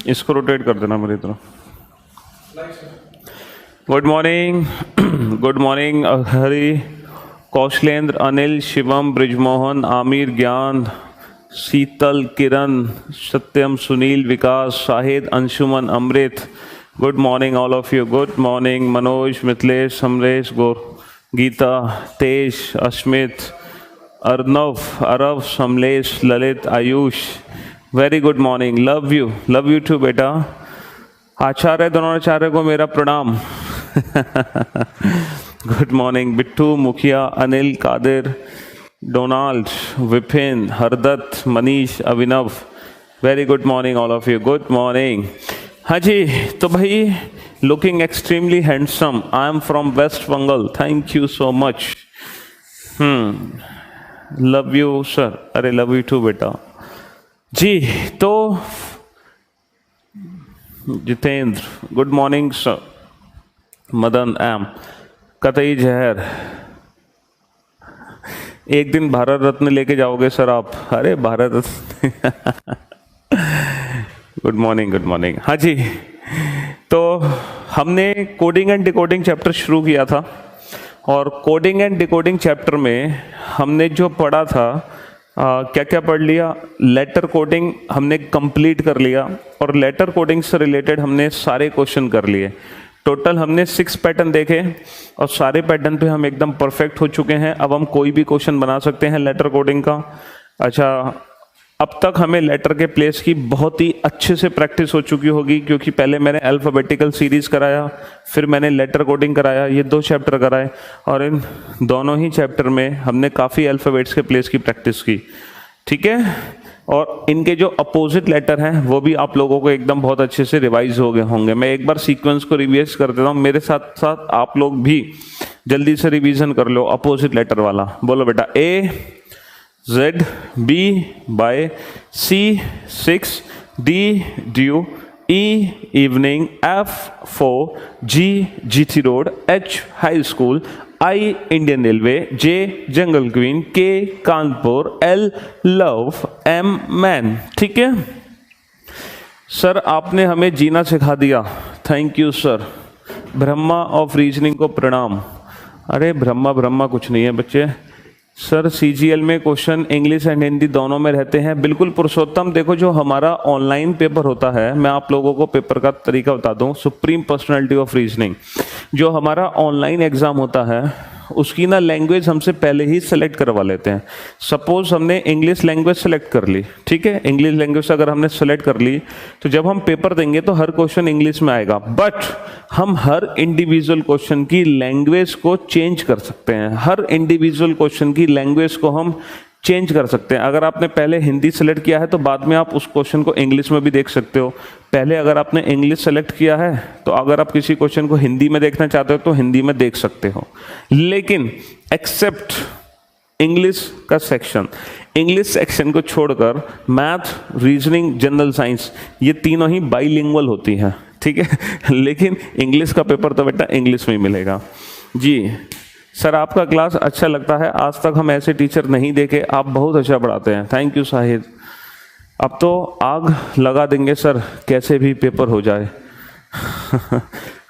इसको रोटेट कर देना मेरी तरफ। Good morning, good morning Hari, Kaushlendra, Anil, Shivam, Brijmohan, Aamir, Gyan, Sheetal, Kiran, Satyam, Sunil, Vikas, Shahid, Anshuman, Amrit. Good morning all of you. Good morning Manoj, Mithilesh, Samresh, Geeta, Tej, Ashmit, Arnav, Arav, Samlesh, Lalit, Ayush. Very good morning, love you too बेटा। आचार्य द्रोणाचार्य को मेरा प्रणाम। गुड मॉर्निंग बिट्टू, मुखिया, Anil, Kadir, Donald, Vipin, Hardatt, Manish, Abhinav. Very good morning all of you. Good morning. हाँ जी, तो भाई looking extremely handsome, I am from West Bengal, thank you so much. Love you sir. अरे लव यू टू बेटा जी। तो Jitendra, good morning sir. Madan M, कतई जहर, एक दिन भारत रत्न लेके जाओगे सर आप? अरे Bharat Ratna. Good morning, good morning. हाँ जी, तो हमने कोडिंग एंड डिकोडिंग चैप्टर शुरू किया था, और कोडिंग एंड डिकोडिंग चैप्टर में हमने जो पढ़ा था, क्या क्या पढ़ लिया? लेटर कोडिंग हमने कंप्लीट कर लिया, और लेटर कोडिंग से रिलेटेड हमने सारे क्वेश्चन कर लिए। टोटल हमने 6 पैटर्न देखे, और सारे पैटर्न पे हम एकदम परफेक्ट हो चुके हैं। अब हम कोई भी क्वेश्चन बना सकते हैं लेटर कोडिंग का। अच्छा, अब तक हमें लेटर के प्लेस की बहुत ही अच्छे से प्रैक्टिस हो चुकी होगी, क्योंकि पहले मैंने अल्फ़ाबेटिकल सीरीज कराया, फिर मैंने लेटर कोडिंग कराया, ये 2 चैप्टर कराए, और इन दोनों ही चैप्टर में हमने काफ़ी अल्फ़ाबेट्स के प्लेस की प्रैक्टिस की। ठीक है, और इनके जो अपोजिट लेटर हैं वो भी आप लोगों को एकदम बहुत अच्छे से रिवाइज हो गए होंगे। मैं एक बार सीक्वेंस को रिवाइज कर देता हूँ, मेरे साथ साथ आप लोग भी जल्दी से रिवीजन कर लो अपोजिट लेटर वाला। बोलो बेटा, A Z, B by, C 6, D due, E evening, F 4, G GT road, H high school, I Indian Railway, J Jungle Queen, K Kanpur, L love, M man। ठीक है सर, आपने हमें जीना सिखा दिया, thank you sir. Brahma of reasoning को प्रणाम। अरे ब्रह्मा कुछ नहीं है बच्चे। सर सीजीएल में क्वेश्चन इंग्लिश एंड हिंदी दोनों में रहते हैं। बिल्कुल पुरुषोत्तम, देखो जो हमारा ऑनलाइन पेपर होता है, मैं आप लोगों को पेपर का तरीका बता दूं। सुप्रीम पर्सनालिटी ऑफ रीजनिंग जो हमारा ऑनलाइन एग्जाम होता है, उसकी ना लैंग्वेज हमसे पहले ही सेलेक्ट करवा लेते हैं। सपोज हमने इंग्लिश लैंग्वेज सेलेक्ट कर ली, ठीक है, इंग्लिश लैंग्वेज अगर हमने सेलेक्ट कर ली तो जब हम पेपर देंगे तो हर क्वेश्चन इंग्लिश में आएगा, बट हम हर इंडिविजुअल क्वेश्चन की लैंग्वेज को चेंज कर सकते हैं। हर इंडिविजुअल क्वेश्चन की लैंग्वेज को हम चेंज कर सकते हैं। अगर आपने पहले हिंदी सेलेक्ट किया है तो बाद में आप उस क्वेश्चन को इंग्लिश में भी देख सकते हो। पहले अगर आपने इंग्लिश सेलेक्ट किया है तो अगर आप किसी क्वेश्चन को हिंदी में देखना चाहते हो तो हिंदी में देख सकते हो। लेकिन एक्सेप्ट इंग्लिश का सेक्शन, इंग्लिश सेक्शन को छोड़कर मैथ, रीजनिंग, जनरल साइंस, ये तीनों ही बाइलिंगुअल होती हैं, ठीक है। लेकिन इंग्लिश का पेपर तो बेटा इंग्लिश में ही मिलेगा जी। सर आपका क्लास अच्छा लगता है, आज तक हम ऐसे टीचर नहीं देखे, आप बहुत अच्छा पढ़ाते हैं, थैंक यू शाहिद। अब तो आग लगा देंगे सर, कैसे भी पेपर हो जाए।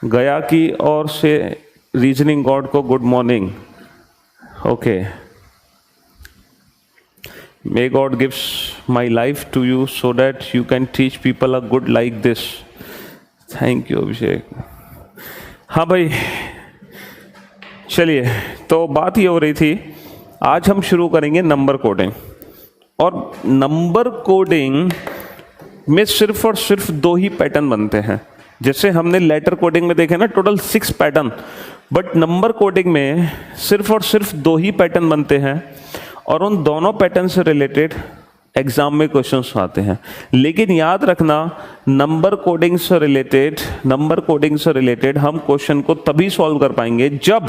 गया की ओर से रीजनिंग गॉड को good morning. Okay, may god gives my life to you so that you can teach people a good like this. Thank you Abhishek. हाँ भाई, चलिए, तो बात ये हो रही थी, आज हम शुरू करेंगे नंबर कोडिंग। और नंबर कोडिंग में सिर्फ और सिर्फ 2 ही पैटर्न बनते हैं। जैसे हमने लेटर कोडिंग में देखे ना total 6 pattern, but number coding में सिर्फ और सिर्फ 2 ही पैटर्न बनते हैं, और उन दोनों पैटर्न से रिलेटेड एग्जाम में क्वेश्चंस आते हैं। लेकिन याद रखना, नंबर कोडिंग से रिलेटेड हम क्वेश्चन को तभी सॉल्व कर पाएंगे जब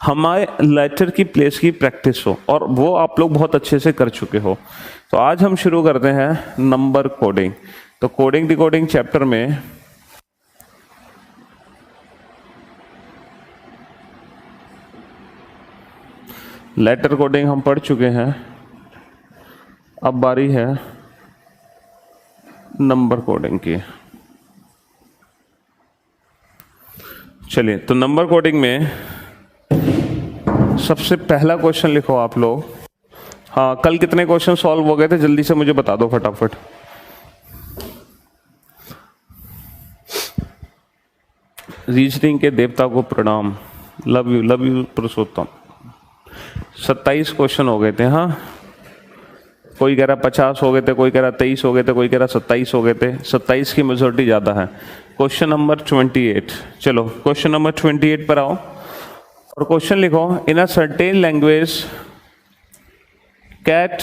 हमारे लेटर की प्लेस की प्रैक्टिस हो, और वो आप लोग बहुत अच्छे से कर चुके हो। तो आज हम शुरू करते हैं नंबर कोडिंग। तो कोडिंग डिकोडिंग चैप्टर में लेटर कोडिंग हम पढ़ चुके हैं, अब बारी है नंबर कोडिंग की। चलिए, तो नंबर कोडिंग में सबसे पहला क्वेश्चन लिखो आप लोग। हाँ, कल कितने क्वेश्चन सॉल्व हो गए थे जल्दी से मुझे बता दो फटाफट। रीजनिंग के देवता को प्रणाम। Love you Purushottam. 27 क्वेश्चन हो गए थे। हाँ, कोई कह रहा 50 हो गए थे, कोई कह रहा 23 हो गए थे, कोई कह रहा 27 हो गए थे। 27 की मेजोरिटी ज़्यादा है। Question number 28। चलो क्वेश्चन नंबर 28 पर आओ और क्वेश्चन लिखो। In a certain language cat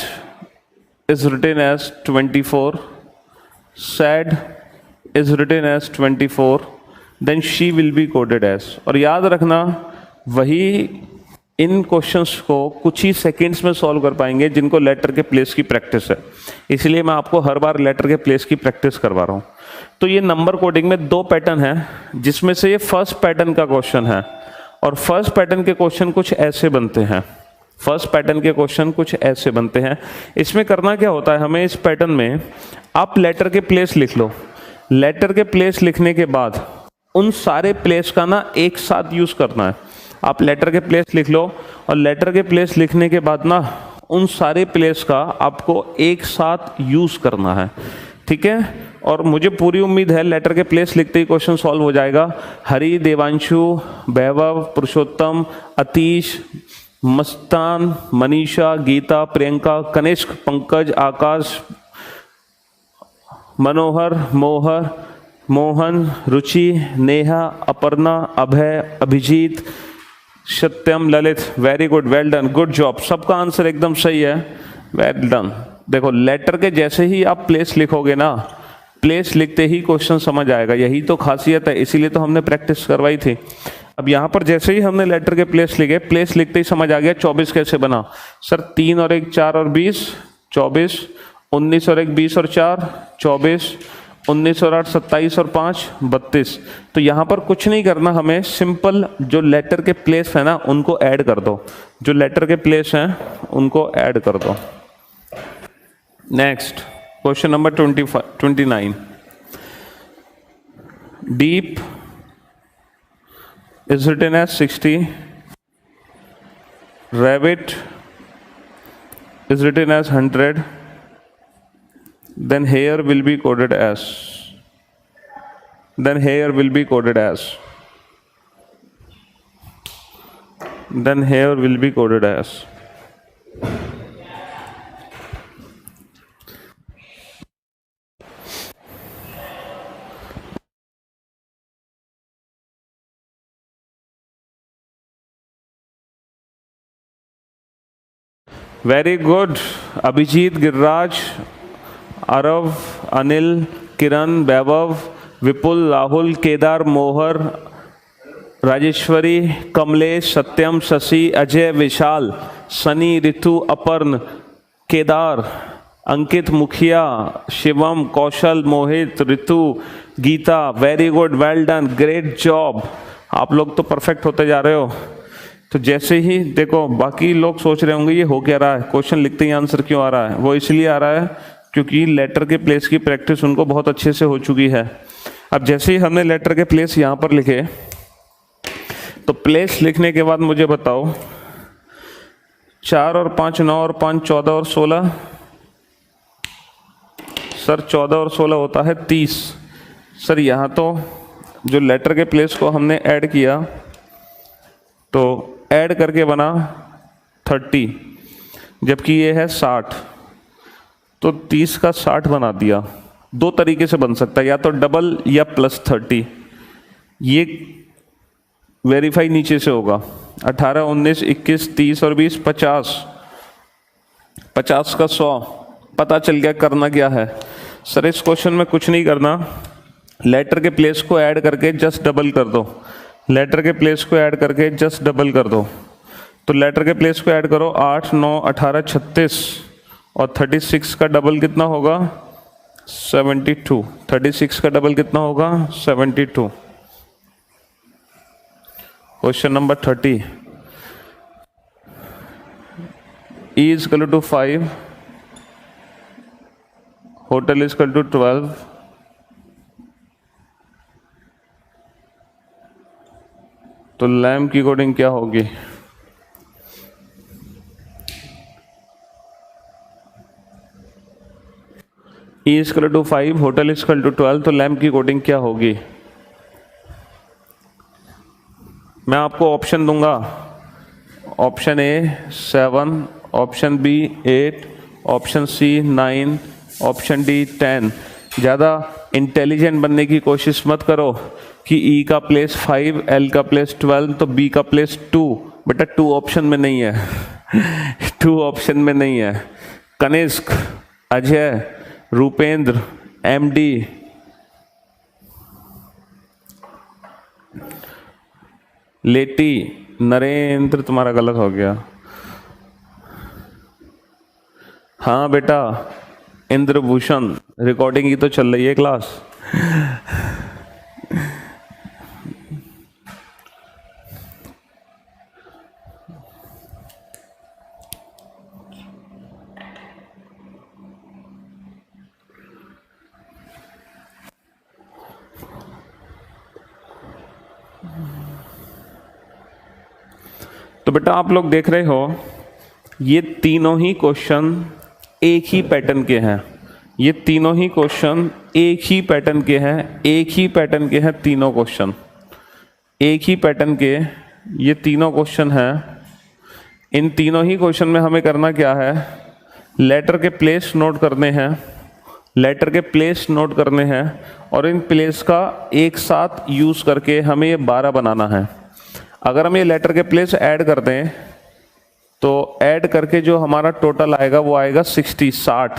is written as 24, sad is written as 24, then she will be coded as. और याद रखना, वही इन क्वेश्चंस को कुछ ही सेकंड्स में सॉल्व कर पाएंगे जिनको लेटर के प्लेस की प्रैक्टिस है। इसलिए मैं आपको हर बार लेटर के प्लेस की प्रैक्टिस करवा रहा हूँ। तो ये नंबर कोडिंग में 2 पैटर्न है, जिसमें से ये फर्स्ट पैटर्न का क्वेश्चन है। और फर्स्ट पैटर्न के क्वेश्चन कुछ ऐसे बनते हैं। फर्स्ट पैटर्न के क्वेश्चन कुछ ऐसे बनते हैं। इसमें करना क्या होता है, हमें इस पैटर्न में आप लेटर के प्लेस लिख लो। लेटर के प्लेस लिखने के बाद उन सारे प्लेस का ना एक साथ यूज करना है। आप लेटर के प्लेस लिख लो और लेटर के प्लेस लिखने के बाद ना उन सारे प्लेस का आपको एक साथ यूज करना है। ठीक है, और मुझे पूरी उम्मीद है लेटर के प्लेस लिखते ही क्वेश्चन सॉल्व हो जाएगा। Hari, Devanshu, Vaibhav, Purushottam, Atish, Mastan, Manisha, Geeta, Priyanka, Kanishk, Pankaj, Akash, Manohar, Mohan, Ruchi, Neha, Aparna, Abhay, Abhijeet, Satyam, Lalit. Very good, well done, good job. सबका आंसर एकदम सही है, वेल डन। देखो, लेटर के जैसे ही आप प्लेस लिखोगे ना, प्लेस लिखते ही क्वेश्चन समझ आएगा। यही तो खासियत है, इसीलिए तो हमने प्रैक्टिस करवाई थी। अब यहाँ पर जैसे ही हमने लेटर के प्लेस लिखे, प्लेस लिखते ही समझ आ गया 24 कैसे बना। सर 3 और 1 4 और 20 24, 19 और 1 20 और 4 24, 19 और 8 27 और 5 32। तो यहाँ पर कुछ नहीं करना, हमें सिंपल जो लेटर के प्लेस है ना उनको ऐड कर दो। जो लेटर के प्लेस हैं उनको ऐड कर दो। Next question number 29। Deep is written as 60, rabbit is written as 100, then hair will be coded as, then hair will be coded as, then hair will be coded as। Very good, Abhijeet, Giriraj, Arav, Anil, Kiran, Vaibhav, Vipul, Rahul, Kedar, Mohar, Rajeshwari, Kamlesh, सत्यम, शशि, अजय, विशाल, सनी, ऋतु, अपर्ण, Kedar, Ankit, Mukhiya, Shivam, Kaushal, Mohit, Ritu, Geeta. Very good, well done, great job. आप लोग तो perfect होते जा रहे हो। तो जैसे ही देखो, बाकी लोग सोच रहे होंगे ये हो क्या रहा है, क्वेश्चन लिखते ही आंसर क्यों आ रहा है। वो इसलिए आ रहा है क्योंकि लेटर के प्लेस की प्रैक्टिस उनको बहुत अच्छे से हो चुकी है। अब जैसे ही हमने लेटर के प्लेस यहाँ पर लिखे, तो प्लेस लिखने के बाद मुझे बताओ 4 और 5 9 और 5 14 और 16। सर 14 और 16 होता है 30। सर यहाँ तो जो लेटर के प्लेस को हमने ऐड किया तो ऐड करके बना 30, जबकि ये है 60, तो 30 का 60 बना दिया। 2 तरीके से बन सकता है, या तो डबल या प्लस 30। ये वेरीफाई नीचे से होगा। 18 19 21 30 और 20 50, 50 का 100। पता चल गया करना क्या है। सर इस क्वेश्चन में कुछ नहीं करना, लेटर के प्लेस को ऐड करके जस्ट डबल कर दो। लेटर के प्लेस को ऐड करके जस्ट डबल कर दो। तो लेटर के प्लेस को ऐड करो, 8 9 18 36 और 36 का डबल कितना होगा 72। 36 का डबल कितना होगा 72। Question number 30। E is equal to 5, hotel is equal to 12, तो लैम्ब की कोडिंग क्या होगी? E equal to 5, hotel equal to 12, तो लैम्ब की कोडिंग क्या होगी? मैं आपको ऑप्शन दूंगा। Option A 7, option B 8, option C 9, option D 10। ज़्यादा इंटेलिजेंट बनने की कोशिश मत करो कि ई का प्लेस 5, एल का प्लेस 12, तो बी का प्लेस 2। बेटा 2 ऑप्शन में नहीं है। 2 ऑप्शन में नहीं है। कनिष्क, अजय, रूपेंद्र, एमडी, लेटी, नरेंद्र, तुम्हारा गलत हो गया। हाँ बेटा, इंद्रभूषण, रिकॉर्डिंग ही तो चल रही है क्लास। तो बेटा आप लोग देख रहे हो, ये तीनों ही क्वेश्चन एक ही पैटर्न के हैं। ये तीनों ही क्वेश्चन एक ही पैटर्न के हैं, एक ही पैटर्न के हैं तीनों क्वेश्चन, एक ही पैटर्न के ये तीनों क्वेश्चन हैं। इन तीनों ही क्वेश्चन में हमें करना क्या है? लेटर के प्लेस नोट करने हैं, लेटर के प्लेस नोट करने हैं, और इन प्लेस का एक साथ यूज़ करके हमें ये 12 बनाना है। अगर हम ये लेटर के प्लेस ऐड कर दें तो ऐड करके जो हमारा टोटल आएगा वो आएगा 60।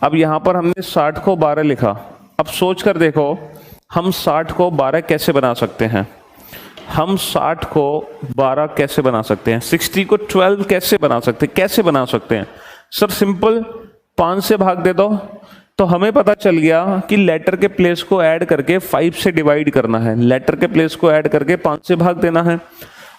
अब यहाँ पर हमने 60 को 12 लिखा। अब सोच कर देखो हम 60 को 12 कैसे बना सकते हैं? हम 60 को 12 कैसे बना सकते हैं? 60 को 12 कैसे बना सकते हैं? कैसे बना सकते हैं सर? सिंपल, 5 से भाग दे दो। तो हमें पता चल गया कि लेटर के प्लेस को ऐड करके 5 से डिवाइड करना है, लेटर के प्लेस को ऐड करके 5 से भाग देना है।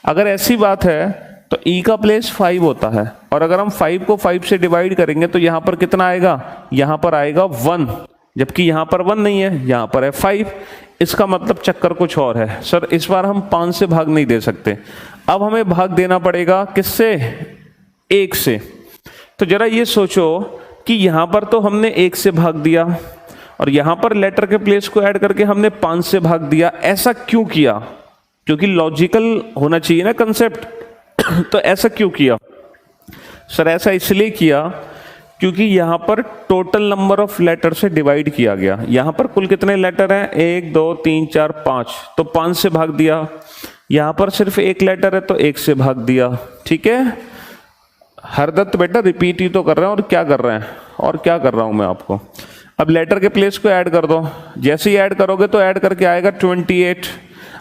अगर ऐसी बात है तो ई का प्लेस 5 होता है, और अगर हम 5 को 5 से डिवाइड करेंगे तो यहाँ पर कितना आएगा? यहाँ पर आएगा 1, जबकि यहाँ पर 1 नहीं है, यहाँ पर है 5। इसका मतलब चक्कर कुछ और है। सर इस बार हम 5 से भाग नहीं दे सकते, अब हमें भाग देना पड़ेगा किससे? 1 से। तो जरा ये सोचो कि यहाँ पर तो हमने 1 से भाग दिया, और यहाँ पर लेटर के प्लेस को ऐड करके हमने 5 से भाग दिया। ऐसा क्यों किया? क्योंकि लॉजिकल होना चाहिए ना कंसेप्ट। तो ऐसा क्यों किया? सर ऐसा इसलिए किया क्योंकि यहाँ पर टोटल नंबर ऑफ लेटर से डिवाइड किया गया। यहाँ पर कुल कितने लेटर हैं? 1 2 3 4 5, तो 5 से भाग दिया। यहाँ पर सिर्फ 1 लेटर है तो 1 से भाग दिया। ठीक है, हरदत्त बेटा रिपीट ही तो कर रहे हैं, और क्या कर रहे हैं, और क्या कर रहा हूं मैं आपको। अब लेटर के प्लेस को ऐड कर दो। जैसे ही ऐड करोगे तो ऐड करके आएगा 28।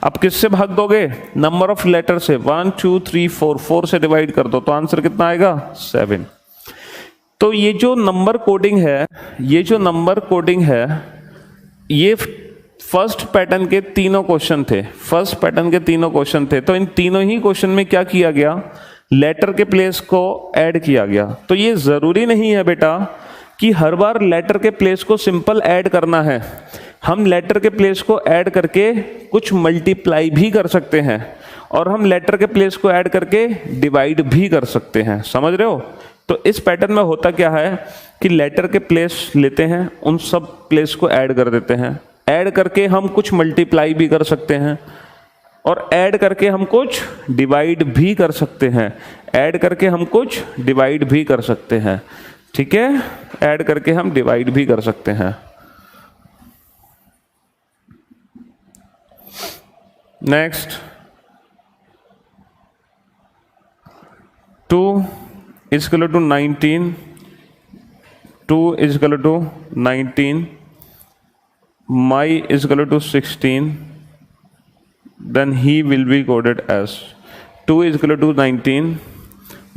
अब किससे भाग दोगे? नंबर ऑफ लेटर से। 1 2 3 4, 4 से डिवाइड कर दो तो आंसर कितना आएगा? 7। तो ये जो नंबर कोडिंग है, ये जो नंबर कोडिंग है, ये फर्स्ट पैटर्न के तीनों क्वेश्चन थे। फर्स्ट पैटर्न के तीनों क्वेश्चन थे। तो इन तीनों ही क्वेश्चन में क्या किया गया? लेटर के प्लेस को ऐड किया गया। तो ये जरूरी नहीं है बेटा कि हर बार लेटर के प्लेस को सिंपल ऐड करना है। हम लेटर के प्लेस को ऐड करके कुछ मल्टीप्लाई भी कर सकते हैं, और हम लेटर के प्लेस को ऐड करके डिवाइड भी कर सकते हैं। समझ रहे हो? तो इस पैटर्न में होता क्या है कि लेटर के प्लेस लेते हैं, उन सब प्लेस को ऐड कर देते हैं, ऐड करके हम कुछ मल्टीप्लाई भी कर सकते हैं, और ऐड करके हम कुछ डिवाइड भी कर सकते हैं, ऐड करके हम कुछ डिवाइड भी कर सकते हैं। ठीक है, ऐड करके हम डिवाइड भी कर सकते हैं। Next, 2 is equal to 19, 2 is equal to 19, my is equal to 16, then he will be coded as 2 is equal to 19,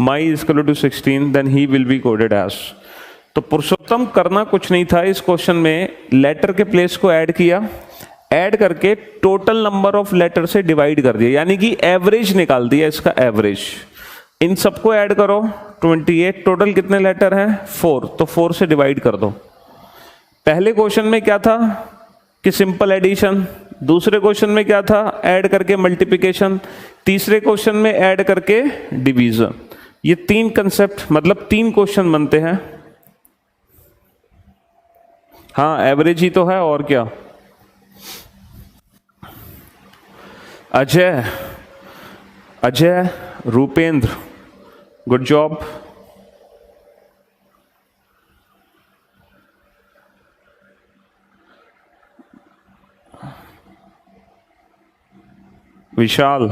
my is equal to 16, then he will be coded as। तो पुरुषोत्तम करना कुछ नहीं था इस क्वेश्चन में, letter के place को add किया, ऐड करके टोटल नंबर ऑफ लेटर से डिवाइड कर दिया, यानी कि एवरेज निकाल दिया, इसका एवरेज। इन सबको ऐड करो, 28, टोटल कितने लेटर हैं? 4, तो 4 से डिवाइड कर दो। पहले क्वेश्चन में क्या था कि सिंपल एडिशन, दूसरे क्वेश्चन में क्या था, ऐड करके मल्टीप्लिकेशन, तीसरे क्वेश्चन में ऐड करके डिवीजन। ये तीन कंसेप्ट मतलब तीन क्वेश्चन बनते हैं। हाँ एवरेज ही तो है और क्या। Ajay, Ajay, Rupendra, good job. Vishal,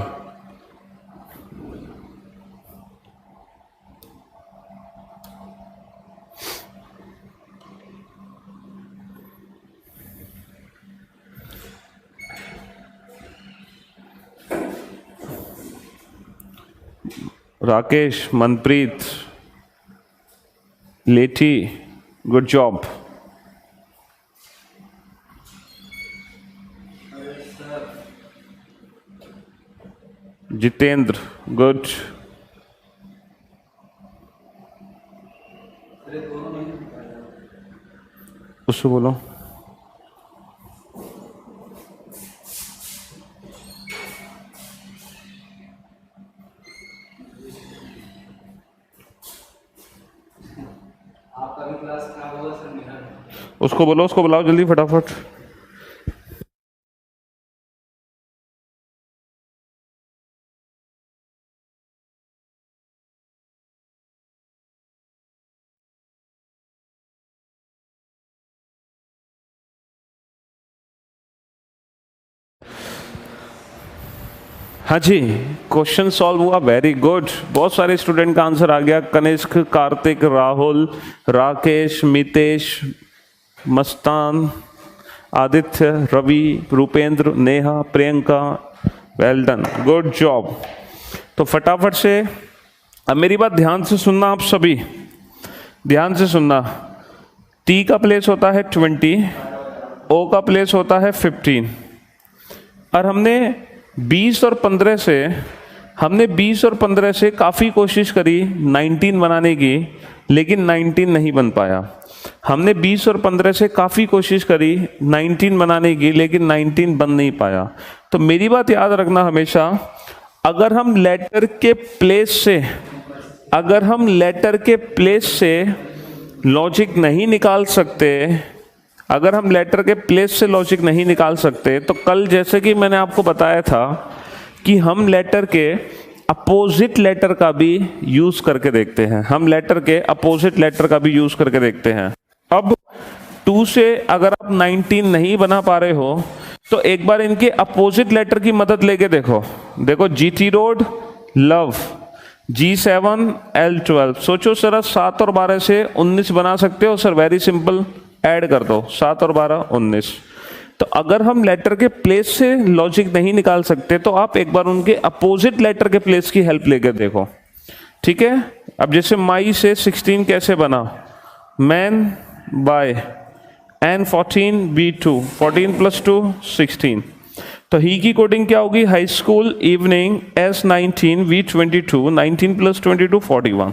Rakesh, Manpreet, Lethi, good job. Jitendra, good. उसको बोलो। आपका भी क्लास खराब होगा सर मेरा। उसको बोलो, उसको बुलाओ जल्दी फटाफट। हाँ जी, क्वेश्चन सॉल्व हुआ, वेरी गुड। बहुत सारे स्टूडेंट का आंसर आ गया। Kanishk, Kartik, Rahul, Rakesh, Mitesh, Mastan, Aditya, Ravi, Rupendra, Neha, Priyanka, well done, good job. तो फटाफट से अब मेरी बात ध्यान से सुनना, आप सभी ध्यान से सुनना। टी का प्लेस होता है 20, ओ का प्लेस होता है 15, और हमने 20 और 15 से काफ़ी कोशिश करी 19 बनाने की, लेकिन 19 नहीं बन पाया। हमने 20 और 15 से काफ़ी कोशिश करी 19 बनाने की, लेकिन 19 बन नहीं पाया। तो मेरी बात याद रखना हमेशा, अगर हम लेटर के प्लेस से लॉजिक नहीं निकाल सकते, अगर हम लेटर के प्लेस से लॉजिक नहीं निकाल सकते, तो कल जैसे कि मैंने आपको बताया था कि हम लेटर के अपोजिट लेटर का भी यूज करके देखते हैं। हम लेटर के अपोजिट लेटर का भी यूज करके देखते हैं। अब 2 से अगर आप 19 नहीं बना पा रहे हो, तो एक बार इनके अपोजिट लेटर की मदद लेके देखो। देखो GT road, love, G7, L12। सोचो सर, 7 और 12 से 19 बना सकते हो सर? वेरी सिंपल, ऐड कर दो, 7 और 12 19। तो अगर हम लेटर के प्लेस से लॉजिक नहीं निकाल सकते, तो आप एक बार उनके अपोजिट लेटर के प्लेस की हेल्प लेकर देखो, ठीक है। अब जैसे माई से 16 कैसे बना, मैन बाय, N14 B2, 14 + 2 16। तो ही की कोडिंग क्या होगी, high school evening S19 V22, 19 + 22 41।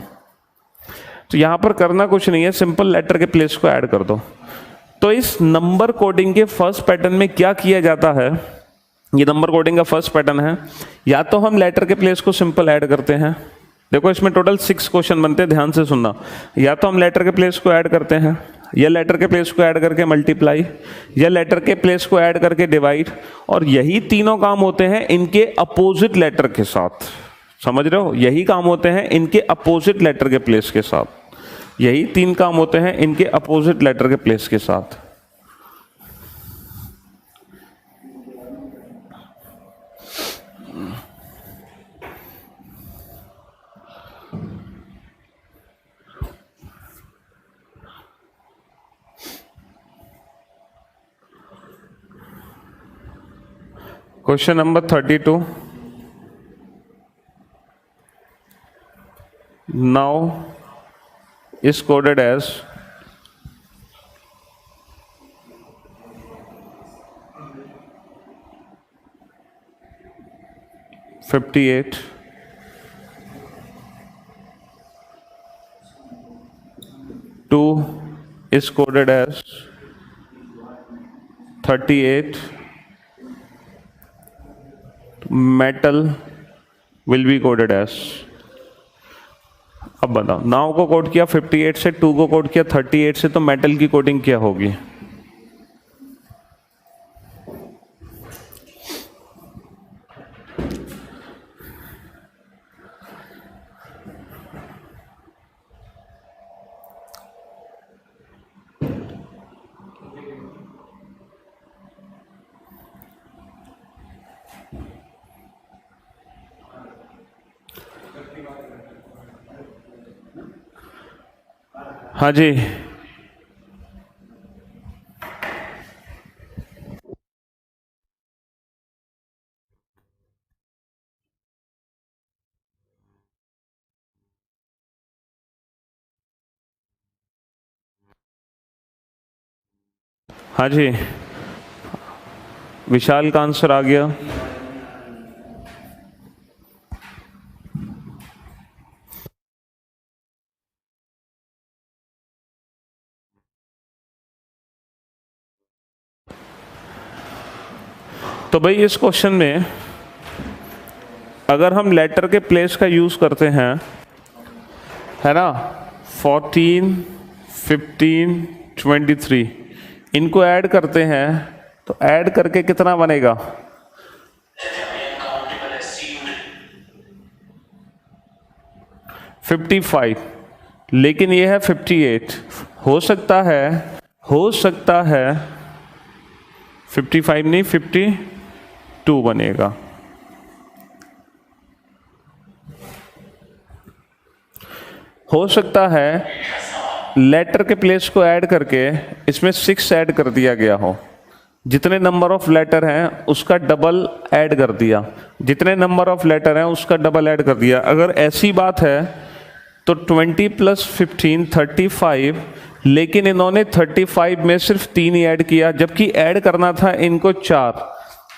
तो यहां पर करना कुछ नहीं है, सिंपल लेटर के प्लेस को ऐड कर दो। तो इस नंबर कोडिंग के फर्स्ट पैटर्न में क्या किया जाता है, ये नंबर कोडिंग का फर्स्ट पैटर्न है। या तो हम लेटर के प्लेस को सिंपल ऐड करते हैं, देखो इसमें टोटल 6 क्वेश्चन बनते हैं, ध्यान से सुनना। या तो हम लेटर के प्लेस को ऐड करते हैं, या लेटर के प्लेस को ऐड करके मल्टीप्लाई, या लेटर के प्लेस को ऐड करके डिवाइड, और यही तीनों काम होते हैं इनके अपोजिट लेटर के साथ। समझ रहे हो, यही काम होते हैं इनके अपोजिट लेटर के प्लेस के साथ। यही 3 काम होते हैं इनके अपोजिट लेटर के प्लेस के साथ। Question number 32। now is coded as 58, 2 is coded as 38, metal will be coded as. अब बताओ, नाउ को कोड किया 58 से, 2 को कोड किया 38 से, तो मेटल की कोडिंग क्या होगी? हाँ जी, हाँ जी, विशाल का आंसर आ गया। तो भाई इस क्वेश्चन में अगर हम लेटर के प्लेस का यूज करते हैं, है ना, 14, 15, 23, इनको ऐड करते हैं, तो ऐड करके कितना बनेगा? 55, लेकिन ये है 58। हो सकता है 55 नहीं 52 बनेगा। हो सकता है लेटर के प्लेस को ऐड करके इसमें 6 ऐड कर दिया गया हो, जितने नंबर ऑफ लेटर हैं उसका डबल ऐड कर दिया, जितने नंबर ऑफ लेटर हैं उसका डबल ऐड कर दिया। अगर ऐसी बात है तो 20 + 15 35, लेकिन इन्होंने 35 में सिर्फ 3 ही ऐड किया, जबकि ऐड करना था इनको 4।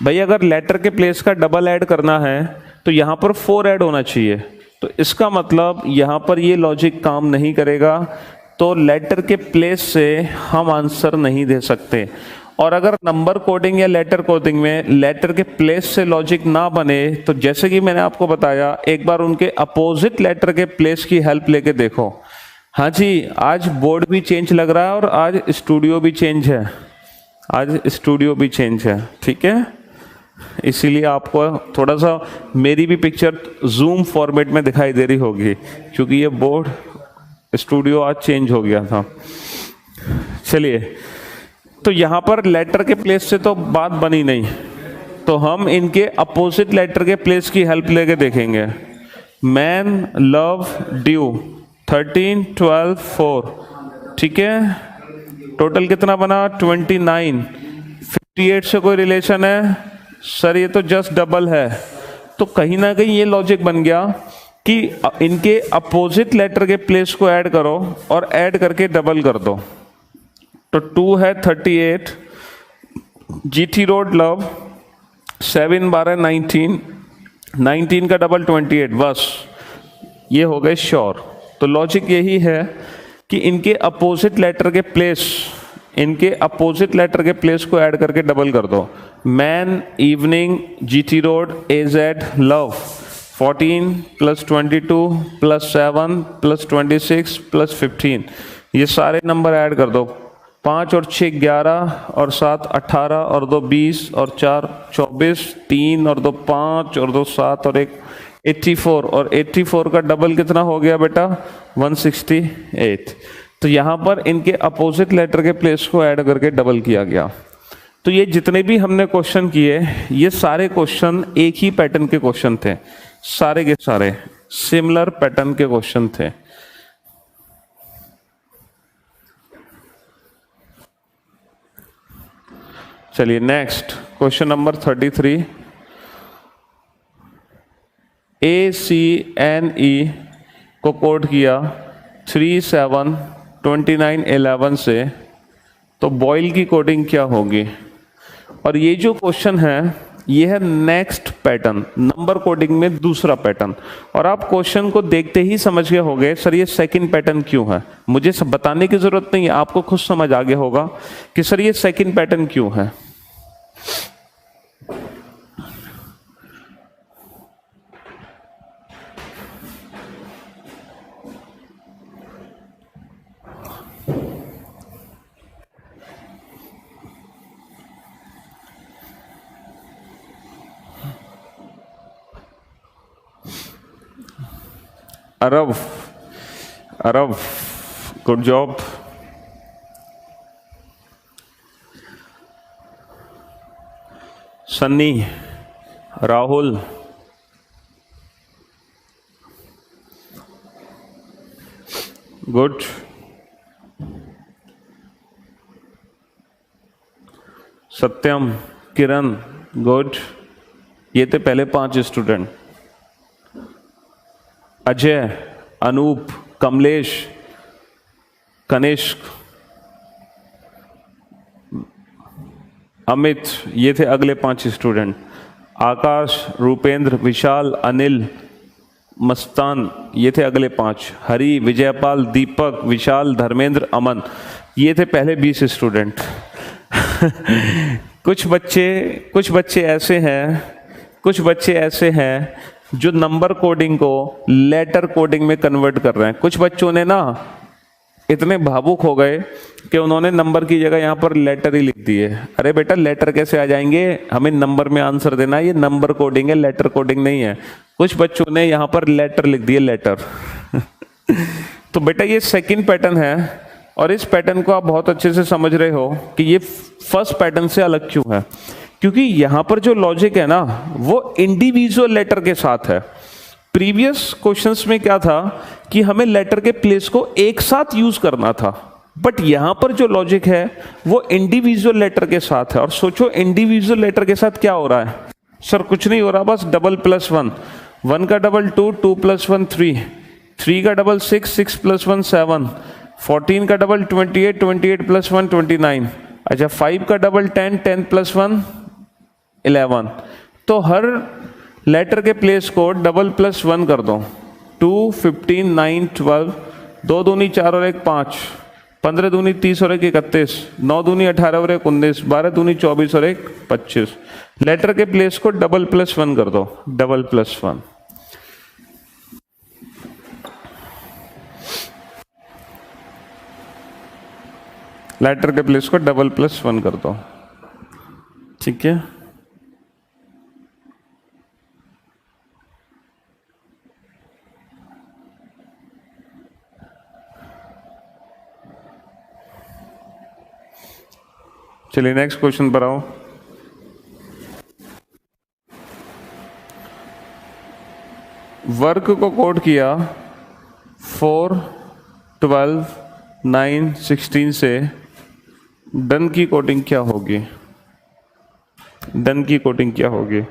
भाई अगर लेटर के प्लेस का डबल ऐड करना है तो यहाँ पर 4 ऐड होना चाहिए, तो इसका मतलब यहाँ पर ये लॉजिक काम नहीं करेगा, तो लेटर के प्लेस से हम आंसर नहीं दे सकते। और अगर नंबर कोडिंग या लेटर कोडिंग में लेटर के प्लेस से लॉजिक ना बने, तो जैसे कि मैंने आपको बताया, एक बार उनके अपोजिट लेटर के प्लेस की हेल्प लेके देखो। हाँ जी, आज बोर्ड भी चेंज लग रहा है और आज स्टूडियो भी चेंज है, ठीक है, इसीलिए आपको थोड़ा सा मेरी भी पिक्चर जूम फॉर्मेट में दिखाई दे रही होगी, क्योंकि ये बोर्ड स्टूडियो आज चेंज हो गया था। चलिए, तो यहाँ पर लेटर के प्लेस से तो बात बनी नहीं, तो हम इनके अपोजिट लेटर के प्लेस की हेल्प लेके देखेंगे। मैन, लव, ड्यू, 13, 12, 4, ठीक है, टोटल कितना बना? 29। 58 से कोई रिलेशन है? सर ये तो जस्ट डबल है। तो कहीं ना कहीं ये लॉजिक बन गया कि इनके अपोजिट लेटर के प्लेस को ऐड करो और ऐड करके डबल कर दो। तो 2 है 38, जीटी रोड लव, 7 12 19, 19 का डबल 28, बस ये हो गए श्योर। तो लॉजिक यही है कि इनके अपोजिट लेटर के प्लेस को ऐड करके डबल कर दो। Man, evening, GT road, AZ, love, 14 + 22 + 7 + 26 + 15, ये सारे नंबर ऐड कर दो। 5 और 6 11 और 7 18 और 2 20 और 4 24, 3 और 2 5 और 2 7 और 1 84, और 84 का डबल कितना हो गया बेटा? 168। तो यहाँ पर इनके अपोजिट लेटर के प्लेस को ऐड करके डबल किया गया। तो ये जितने भी हमने क्वेश्चन किए, ये सारे क्वेश्चन एक ही पैटर्न के क्वेश्चन थे, सारे के सारे सिमिलर पैटर्न के क्वेश्चन थे। चलिए नेक्स्ट क्वेश्चन नंबर 33। ACNE को कोड किया 372911 से, तो बॉयल की कोडिंग क्या होगी? और ये जो क्वेश्चन है ये है नेक्स्ट पैटर्न, नंबर कोडिंग में दूसरा पैटर्न। और आप क्वेश्चन को देखते ही समझ गए होंगे सर ये सेकंड पैटर्न क्यों है। मुझे सब बताने की जरूरत नहीं है, आपको खुद समझ आ गया होगा कि सर ये सेकंड पैटर्न क्यों है। Arab, Arab, good job. Sunny, Rahul, good. Satyam, Kiran, good. ये थे पहले 5 स्टूडेंट। अजय, अनूप, कमलेश, कनिष्क, अमित, ये थे अगले 5 स्टूडेंट। आकाश, रूपेंद्र, विशाल, अनिल, मस्तान, ये थे अगले 5। हरी, विजयपाल, दीपक, विशाल, धर्मेंद्र, अमन, ये थे पहले 20 स्टूडेंट। कुछ बच्चे ऐसे हैं जो नंबर कोडिंग को लेटर कोडिंग में कन्वर्ट कर रहे हैं। कुछ बच्चों ने ना इतने भावुक हो गए कि उन्होंने नंबर की जगह यहाँ पर लेटर ही लिख दिए। अरे बेटा, लेटर कैसे आ जाएंगे, हमें नंबर में आंसर देना है, ये नंबर कोडिंग है, लेटर कोडिंग नहीं है। कुछ बच्चों ने यहाँ पर लेटर लिख दिए, लेटर। तो बेटा ये सेकंड पैटर्न है, और इस पैटर्न को आप बहुत अच्छे से समझ रहे हो कि ये फर्स्ट पैटर्न से अलग क्यों है। क्योंकि यहाँ पर जो लॉजिक है ना, वो इंडिविजुअल लेटर के साथ है। प्रीवियस क्वेश्चंस में क्या था कि हमें लेटर के प्लेस को एक साथ यूज करना था, बट यहां पर जो लॉजिक है वो इंडिविजुअल लेटर के साथ है। और सोचो इंडिविजुअल लेटर के साथ क्या हो रहा है। सर कुछ नहीं हो रहा, बस डबल प्लस 1, 1 का डबल 2, 2 प्लस 1 3, 3 का डबल 6, 6 प्लस 1 7, 14 का डबल 28, 28 प्लस 1 29। अच्छा 5 का डबल 10, 10 प्लस 1 11। तो हर लेटर के प्लेस को डबल प्लस 1 कर दो। 2, 15, 9, 12, 2 दूनी 4 और 1 5, 15 दूनी 30 और 1 31, 9 दूनी 18 और 1 19, 12 दूनी 24 और 1 25। लेटर के प्लेस को डबल प्लस 1 कर दो, डबल प्लस 1। लेटर के प्लेस को डबल प्लस 1 कर दो, ठीक है। चलिए नेक्स्ट क्वेश्चन पर आओ। वर्क को कोड किया 4, 12, 9, 16 से डन की कोडिंग क्या होगी? डन की कोडिंग क्या होगी?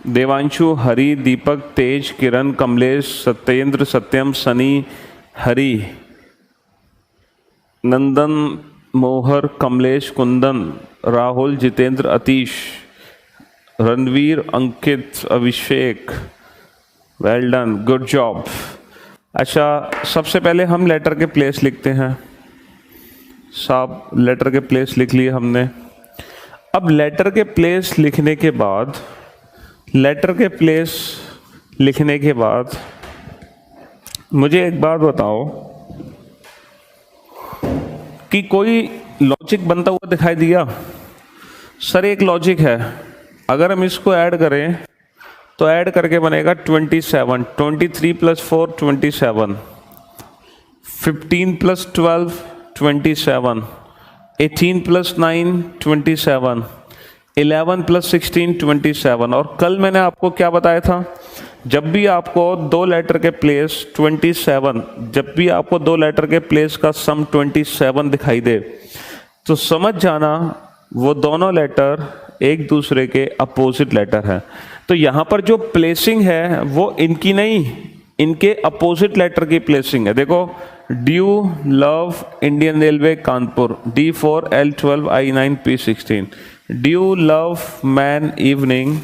देवांशु, हरि, दीपक, तेज, किरण, कमलेश, सत्येंद्र, सत्यम, Sunny, Hari, Nandan, Mohar, Kamlesh, Kundan, Rahul, Jitendra, Atish, Ranveer, Ankit, Abhishek. Well done, good job. अच्छा सबसे पहले हम लेटर के प्लेस लिखते हैं। साहब लेटर के प्लेस लिख लिए हमने। अब लेटर के प्लेस लिखने के बाद मुझे एक बात बताओ कि कोई लॉजिक बनता हुआ दिखाई दिया? सर एक लॉजिक है, अगर हम इसको ऐड करें तो ऐड करके बनेगा 27, 23 प्लस 4 27, 15 प्लस 12 27, 18 प्लस 9 27, 11 प्लस 16 27। और कल मैंने आपको क्या बताया था, जब भी आपको दो लेटर के प्लेस 27, जब भी आपको दो लेटर के प्लेस का सम 27 दिखाई दे तो समझ जाना वो दोनों लेटर एक दूसरे के अपोजिट लेटर है। तो यहां पर जो प्लेसिंग है वो इनकी नहीं, इनके अपोजिट लेटर की प्लेसिंग है। देखो due, love, Indian railway, Kanpur, D4, L12, I9, P16, due, love, man, evening,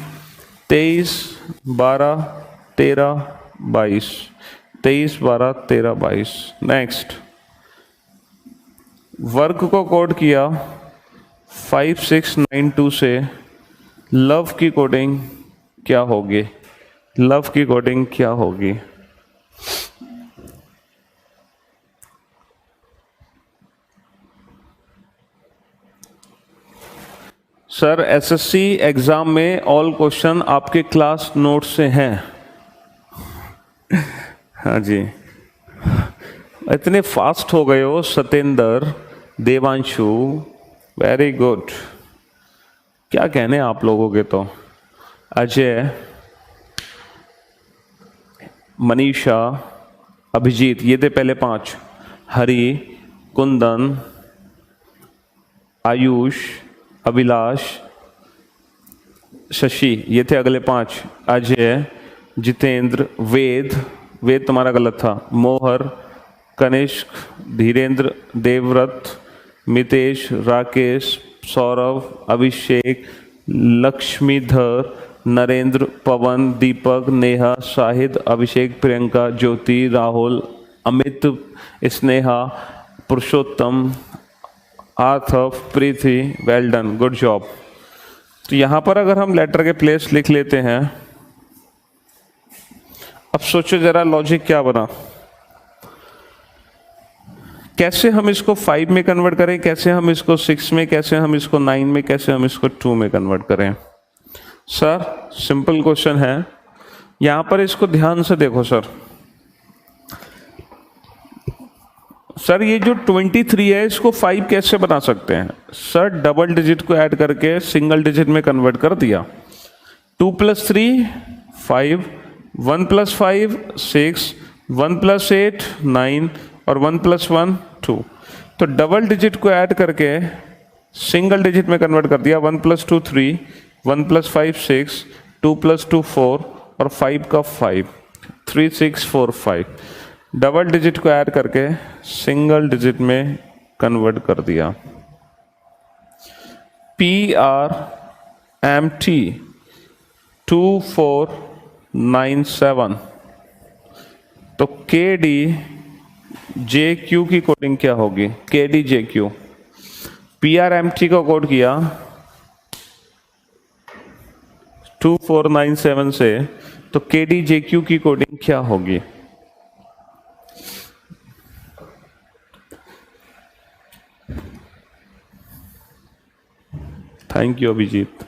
23, 12, 13, 22, 23 12 13 22। Next, work को कोड किया 5692 से, लव की कोडिंग क्या होगी? लव की कोडिंग क्या होगी? सर एसएससी एग्जाम में ऑल क्वेश्चन आपके क्लास नोट से हैं। हाँ जी, इतने फास्ट हो गए हो सतेंद्र, देवांशु, वेरी गुड। क्या कहने आप लोगों के तो। अजय, मनीषा, अभिजीत, ये थे पहले 5। हरि, कुंदन, आयुष, अभिलाष, शशि, ये थे अगले 5। अजय, जितेंद्र, वेद, वेद तुम्हारा गलत था, मोहर, कनिष्क, धीरेन्द्र, देवव्रत, मितेश, राकेश, सौरभ, अभिषेक, लक्ष्मीधर, नरेंद्र, पवन, दीपक, नेहा, शाहिद, अभिषेक, प्रियंका, ज्योति, राहुल, अमित, स्नेहा, पुरुषोत्तम, आथफ, प्रीति, वेल डन, गुड जॉब। तो यहां पर अगर हम लेटर के प्लेस लिख लेते हैं, अब सोचो जरा लॉजिक क्या बना। कैसे हम इसको 5 में कन्वर्ट करें, कैसे हम इसको 6 में, कैसे हम इसको 9 में, कैसे हम इसको 2 में कन्वर्ट करें? सर सिंपल क्वेश्चन है, यहां पर इसको ध्यान से देखो सर। सर ये जो 23 है इसको 5 कैसे बना सकते हैं? सर डबल डिजिट को ऐड करके सिंगल डिजिट में कन्वर्ट कर दिया। 2 + 3 5, 1 + 5 6, 1 + 8 9 और 1 + 1 2। तो डबल डिजिट को ऐड करके सिंगल डिजिट में कन्वर्ट कर दिया। 1 + 2 3, 1 + 5 6, 2 + 2 4 और 5 का 5, 3 6 4 5। डबल डिजिट को ऐड करके सिंगल डिजिट में कन्वर्ट कर दिया। PRMT 2497। तो KDJQ की कोडिंग क्या होगी? KDJQ, PRMT को कोड किया 2497 से, तो KDJQ की कोडिंग क्या होगी? Thank you Abhijeet.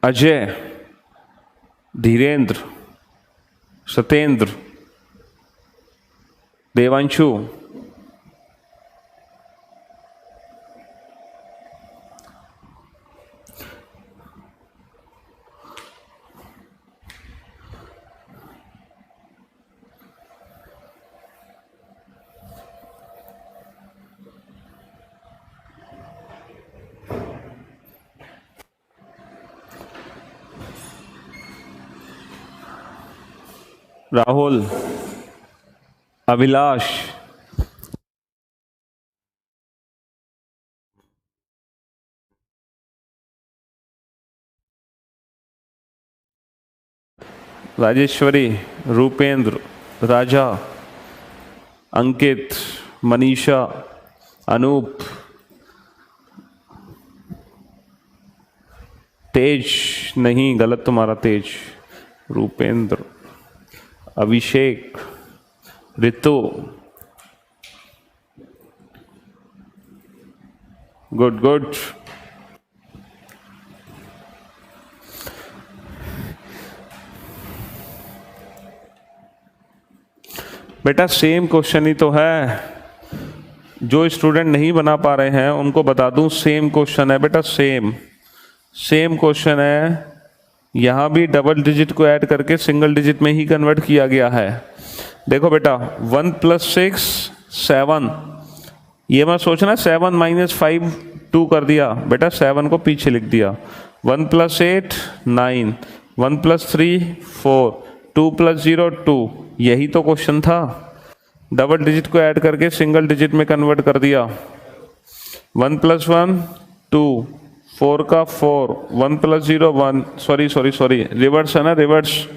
अजय, धीरेन्द्र, सतेंद्र, देवांशु, राहुल, अभिलाष, राजेश्वरी, रूपेंद्र, राजा, अंकित, मनीषा, अनूप, तेज, नहीं गलत तुम्हारा तेज, रूपेंद्र, अभिषेक, ऋतु, गुड गुड। बेटा सेम क्वेश्चन ही तो है, जो स्टूडेंट नहीं बना पा रहे हैं उनको बता दूं, सेम क्वेश्चन है बेटा, सेम क्वेश्चन है। यहां भी डबल डिजिट को ऐड करके सिंगल डिजिट में ही कन्वर्ट किया गया है। देखो बेटा 1 + 6 7, ये मैं सोचना 7 - 5 2 कर दिया, बेटा 7 को पीछे लिख दिया। 1 + 8 9, 1 + 3 4, 2 + 0 2, यही तो क्वेश्चन था। डबल डिजिट को ऐड करके सिंगल डिजिट में कन्वर्ट कर दिया। 1 + 1 2, 4 का 4, 1 + 0 1, सॉरी रिवर्स है ना, रिवर्स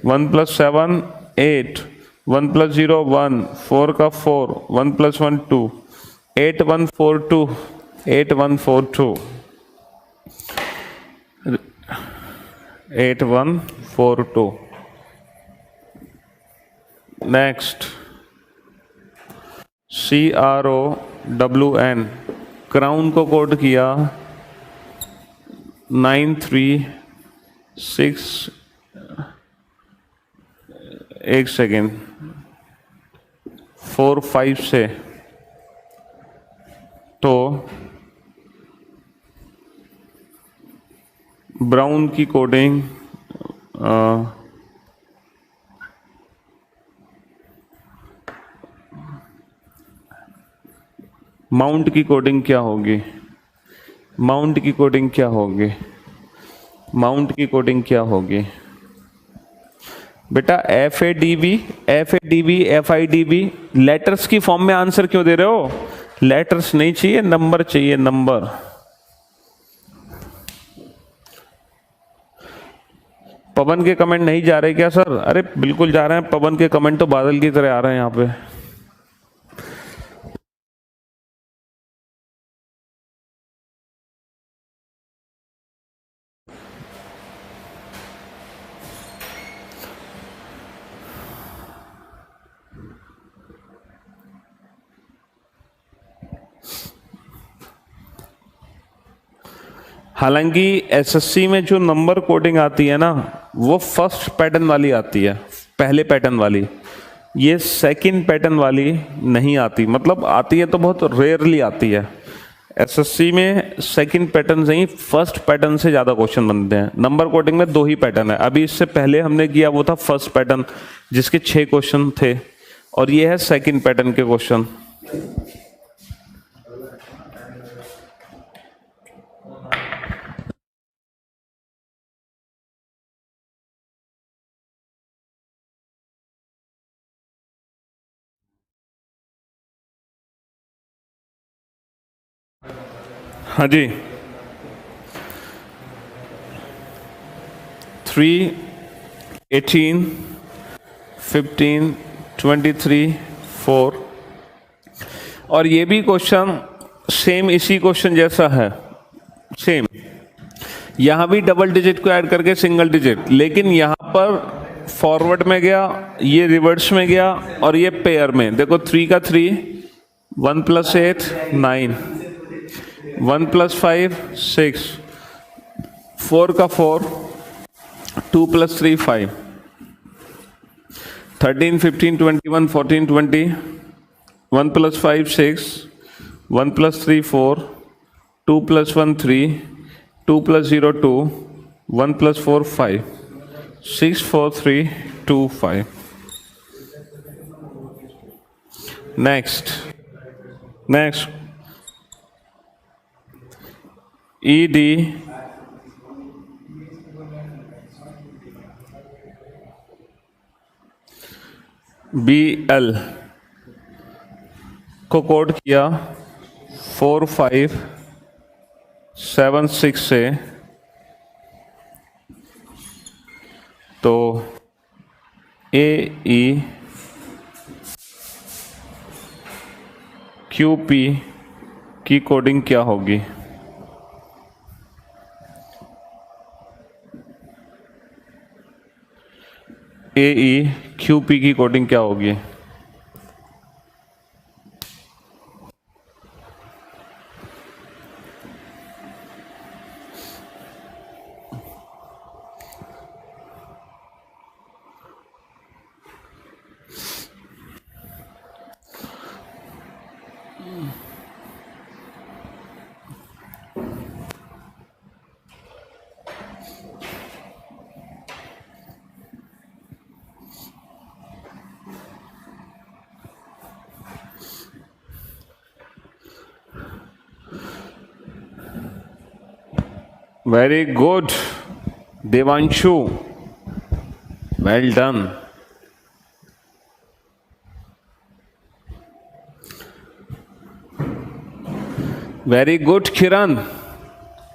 1 + 7 8, 1 + 0 1, 4 का 4, 1 + 1 2, 8 1 4 2, 8 1 4 2, 8 1 4 2। नेक्स्ट CROWN, क्राउन को कोड किया 936, एक सेकेंड, 4 5 से, तो ब्राउन की कोडिंग माउंट की कोडिंग क्या होगी? माउंट की कोडिंग क्या होगी? माउंट की कोडिंग क्या होगी बेटा? FADB, FADB, FIDB, लेटर्स की फॉर्म में आंसर क्यों दे रहे हो? लेटर्स नहीं चाहिए, नंबर चाहिए, नंबर। पवन के कमेंट नहीं जा रहे क्या सर? अरे बिल्कुल जा रहे हैं, पवन के कमेंट तो बादल की तरह आ रहे हैं यहाँ पे। हालांकि एसएससी में जो नंबर कोडिंग आती है ना, वो फर्स्ट पैटर्न वाली आती है, पहले पैटर्न वाली। ये सेकंड पैटर्न वाली नहीं आती, मतलब आती है तो बहुत रेयरली आती है। एसएससी में सेकंड पैटर्न से ही फर्स्ट पैटर्न से ज़्यादा क्वेश्चन बनते हैं। नंबर कोडिंग में 2 ही पैटर्न है। अभी इससे पहले हमने किया वो था फर्स्ट पैटर्न, जिसके 6 क्वेश्चन थे, और ये है सेकंड पैटर्न के क्वेश्चन। हाँ जी, 3, 18, 15, 23, 4, और ये भी क्वेश्चन सेम इसी क्वेश्चन जैसा है, सेम। यहाँ भी डबल डिजिट को ऐड करके सिंगल डिजिट, लेकिन यहाँ पर फॉरवर्ड में गया, ये रिवर्स में गया, और ये पेयर में। देखो 3 का 3, 1 + 8 9, 1 + 5 6, 4 का 4, 2 + 3 5, 13 15 21 14 20, 1 + 5 6, 1 + 3 4, 2 + 1 3, 2 + 0 2, 1 + 4 5, 6 4 3 2 5। नेक्स्ट ED BL को कोड किया 4 5 7 6 से, तो AE QP की कोडिंग क्या होगी? AE QP की कोडिंग क्या होगी? Very good, Devanshu. Well done. Very good, Kiran.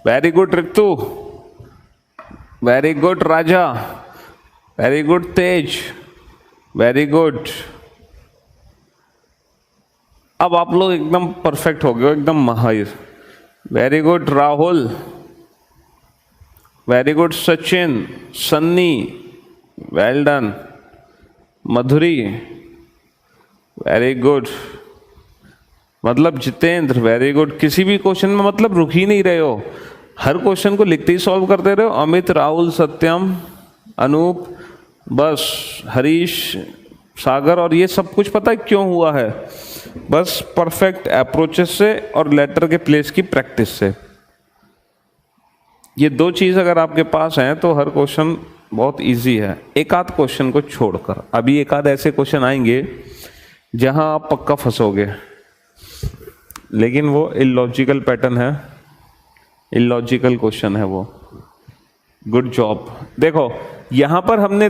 Very good, Ritu. Very good, Raja. Very good Tej, very good. अब आप लोग एकदम परफेक्ट हो गए हो, एकदम माहिर। Very good Rahul, very good Sachin, Sunny, well done. Madhuri, very good. मतलब जितेंद्र, वेरी गुड। किसी भी क्वेश्चन में मतलब रुक ही नहीं रहे हो, हर क्वेश्चन को लिखते ही सॉल्व कर दे रहे हो। अमित, राहुल, सत्यम, अनूप, बस हरीश, सागर, और ये सब कुछ पता है क्यों हुआ है? बस परफेक्ट अप्रोचेस से और लेटर के प्लेस की प्रैक्टिस से। ये दो चीज अगर आपके पास हैं तो हर क्वेश्चन बहुत इजी है, एक आध क्वेश्चन को छोड़कर। अभी एक आध ऐसे क्वेश्चन आएंगे जहां आप पक्का फंसोगे, लेकिन वो इलॉजिकल पैटर्न है, इलॉजिकल क्वेश्चन है वो। Good job. देखो यहां पर हमने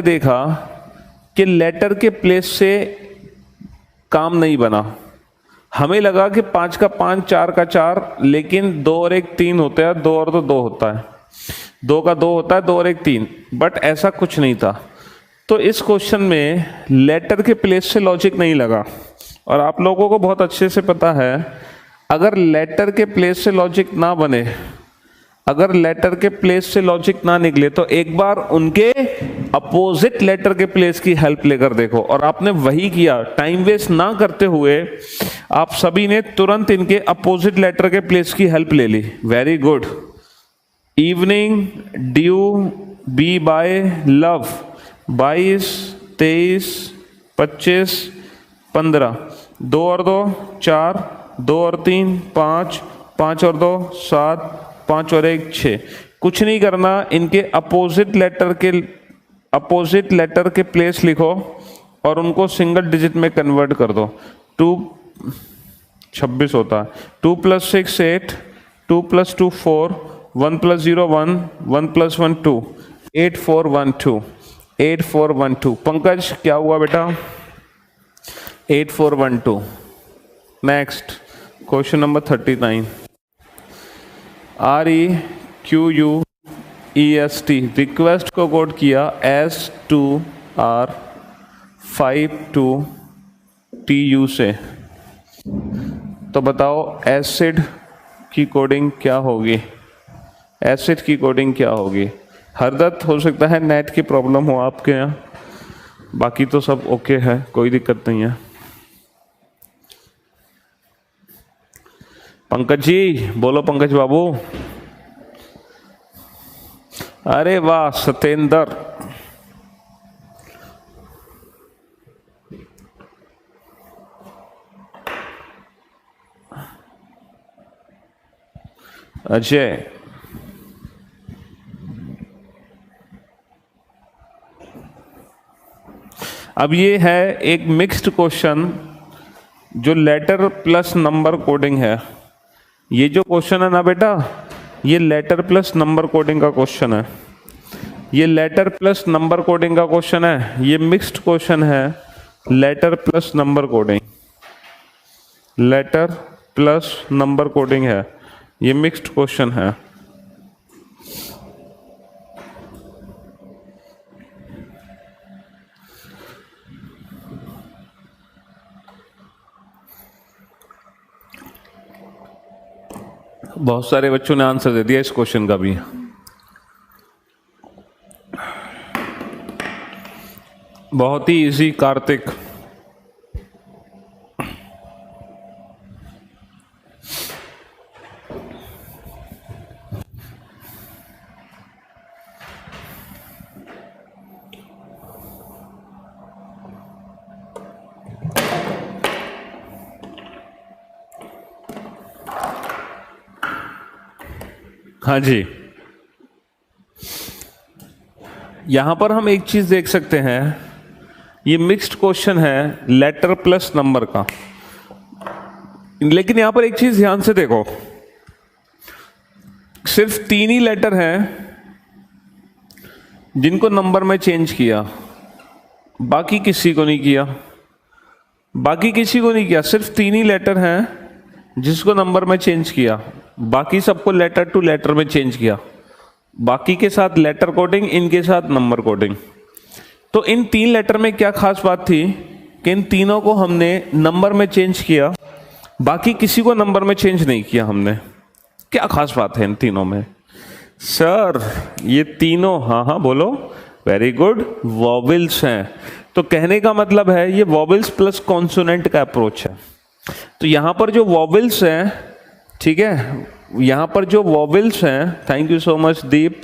देखा कि लेटर के प्लेस से काम नहीं बना। हमें लगा कि 5 का 5, 4 का 4, लेकिन 2 और 1 3 होता है, 2 और 2 होता है, 2 का 2 होता है, 2 और 1 3, बट ऐसा कुछ नहीं था। तो इस क्वेश्चन में लेटर के प्लेस से लॉजिक नहीं लगा। और आप लोगों को बहुत अच्छे से पता है, अगर लेटर के प्लेस से लॉजिक ना बने, अगर लेटर के प्लेस से लॉजिक ना निकले, तो एक बार उनके अपोजिट लेटर के प्लेस की हेल्प लेकर देखो। और आपने वही किया, टाइम वेस्ट ना करते हुए आप सभी ने तुरंत इनके अपोजिट लेटर के प्लेस की हेल्प ले ली। Very good. Evening, due, B bye, love, 22, 23, 25, 15, 2 और 2 4, 2 और 3 5, 5 और 2 7, 5 और 1 6। कुछ नहीं करना, इनके अपोजिट लेटर के प्लेस लिखो और उनको सिंगल डिजिट में कन्वर्ट कर दो। 2 26 होता है, 2 + 6 8, 2 + 2 4, 1 + 0 1, 1 + 1 2, 8 4 1 2, 8 4 1 2। पंकज क्या हुआ बेटा? 8 4 1 2। Next question number 39। REQUEST request को कोड किया S2R52TU से। तो बताओ एसिड की कोडिंग क्या होगी? एसिड की कोडिंग क्या होगी? हरदत्त, हो सकता है नेट की प्रॉब्लम हो आपके यहाँ, बाकी तो सब ओके है, कोई दिक्कत नहीं है। पंकज जी बोलो, पंकज बाबू। अरे वाह सतेंद्र, अजय, अब ये है एक मिक्स्ड क्वेश्चन जो लेटर प्लस नंबर कोडिंग है। ये जो क्वेश्चन है ना बेटा, ये लेटर प्लस नंबर कोडिंग का क्वेश्चन है। ये लेटर प्लस नंबर कोडिंग का क्वेश्चन है। ये मिक्स्ड क्वेश्चन है, letter plus number coding. Letter plus number coding है, ये मिक्स्ड क्वेश्चन है। बहुत सारे बच्चों ने आंसर दे दिया इस क्वेश्चन का भी। बहुत ही इजी कार्तिक। हाँ जी, यहां पर हम एक चीज देख सकते हैं, ये मिक्स्ड क्वेश्चन है लेटर प्लस नंबर का। लेकिन यहां पर एक चीज ध्यान से देखो, सिर्फ 3 ही लेटर हैं जिनको नंबर में चेंज किया, बाकी किसी को नहीं किया। बाकी किसी को नहीं किया, सिर्फ 3 ही लेटर हैं जिसको नंबर में चेंज किया, बाकी सबको लेटर टू लेटर में चेंज किया। बाकी के साथ लेटर कोडिंग, इनके साथ नंबर कोडिंग। तो इन 3 लेटर में क्या खास बात थी कि इन तीनों को हमने नंबर में चेंज किया, बाकी किसी को नंबर में चेंज नहीं किया हमने। क्या खास बात है इन तीनों में? सर ये तीनों, हाँ हाँ बोलो, वेरी गुड, वॉवेल्स हैं। तो कहने का मतलब है ये वॉवेल्स प्लस कॉन्सोनेंट का अप्रोच है। तो यहां पर जो वॉवेल्स हैं, ठीक है, यहां पर जो वॉवेल्स हैं, थैंक यू सो मच दीप,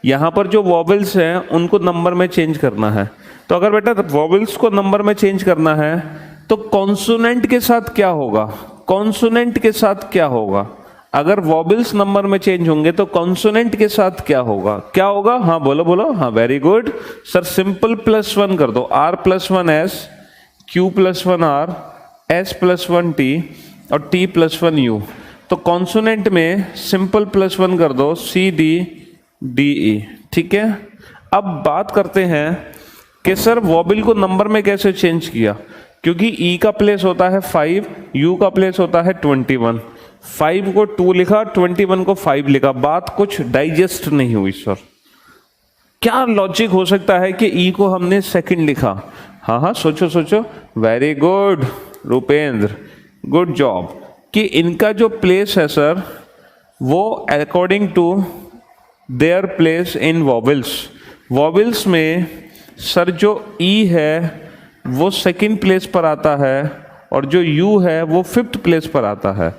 यहां पर जो वॉवेल्स हैं उनको नंबर में चेंज करना है। तो अगर बेटा वॉवेल्स को नंबर में चेंज करना है तो कॉन्सोनेंट के साथ क्या होगा? कॉन्सोनेंट के साथ क्या होगा? अगर वॉवेल्स नंबर में चेंज होंगे तो कॉन्सोनेंट के साथ क्या होगा? क्या होगा? हाँ बोलो बोलो, हाँ वेरी गुड सर, सिंपल +1 कर दो, R + 1 S, Q + 1 R, S + 1 T और T + 1 U। तो कॉन्सोनेंट में सिंपल +1 कर दो, C D D E, ठीक है। अब बात करते हैं कि सर वॉवेल को नंबर में कैसे चेंज किया, क्योंकि E का प्लेस होता है 5, U का प्लेस होता है 21, 5 को 2 लिखा, 21 को 5 लिखा, बात कुछ डाइजेस्ट नहीं हुई सर। क्या लॉजिक हो सकता है कि ई को हमने सेकंड लिखा? हाँ हाँ सोचो सोचो, very good Rupendra, good job, कि इनका जो प्लेस है सर वो according to their place in vowels. Vowels में सर जो ई है वो सेकंड प्लेस पर आता है और जो यू है वो 5th प्लेस पर आता है।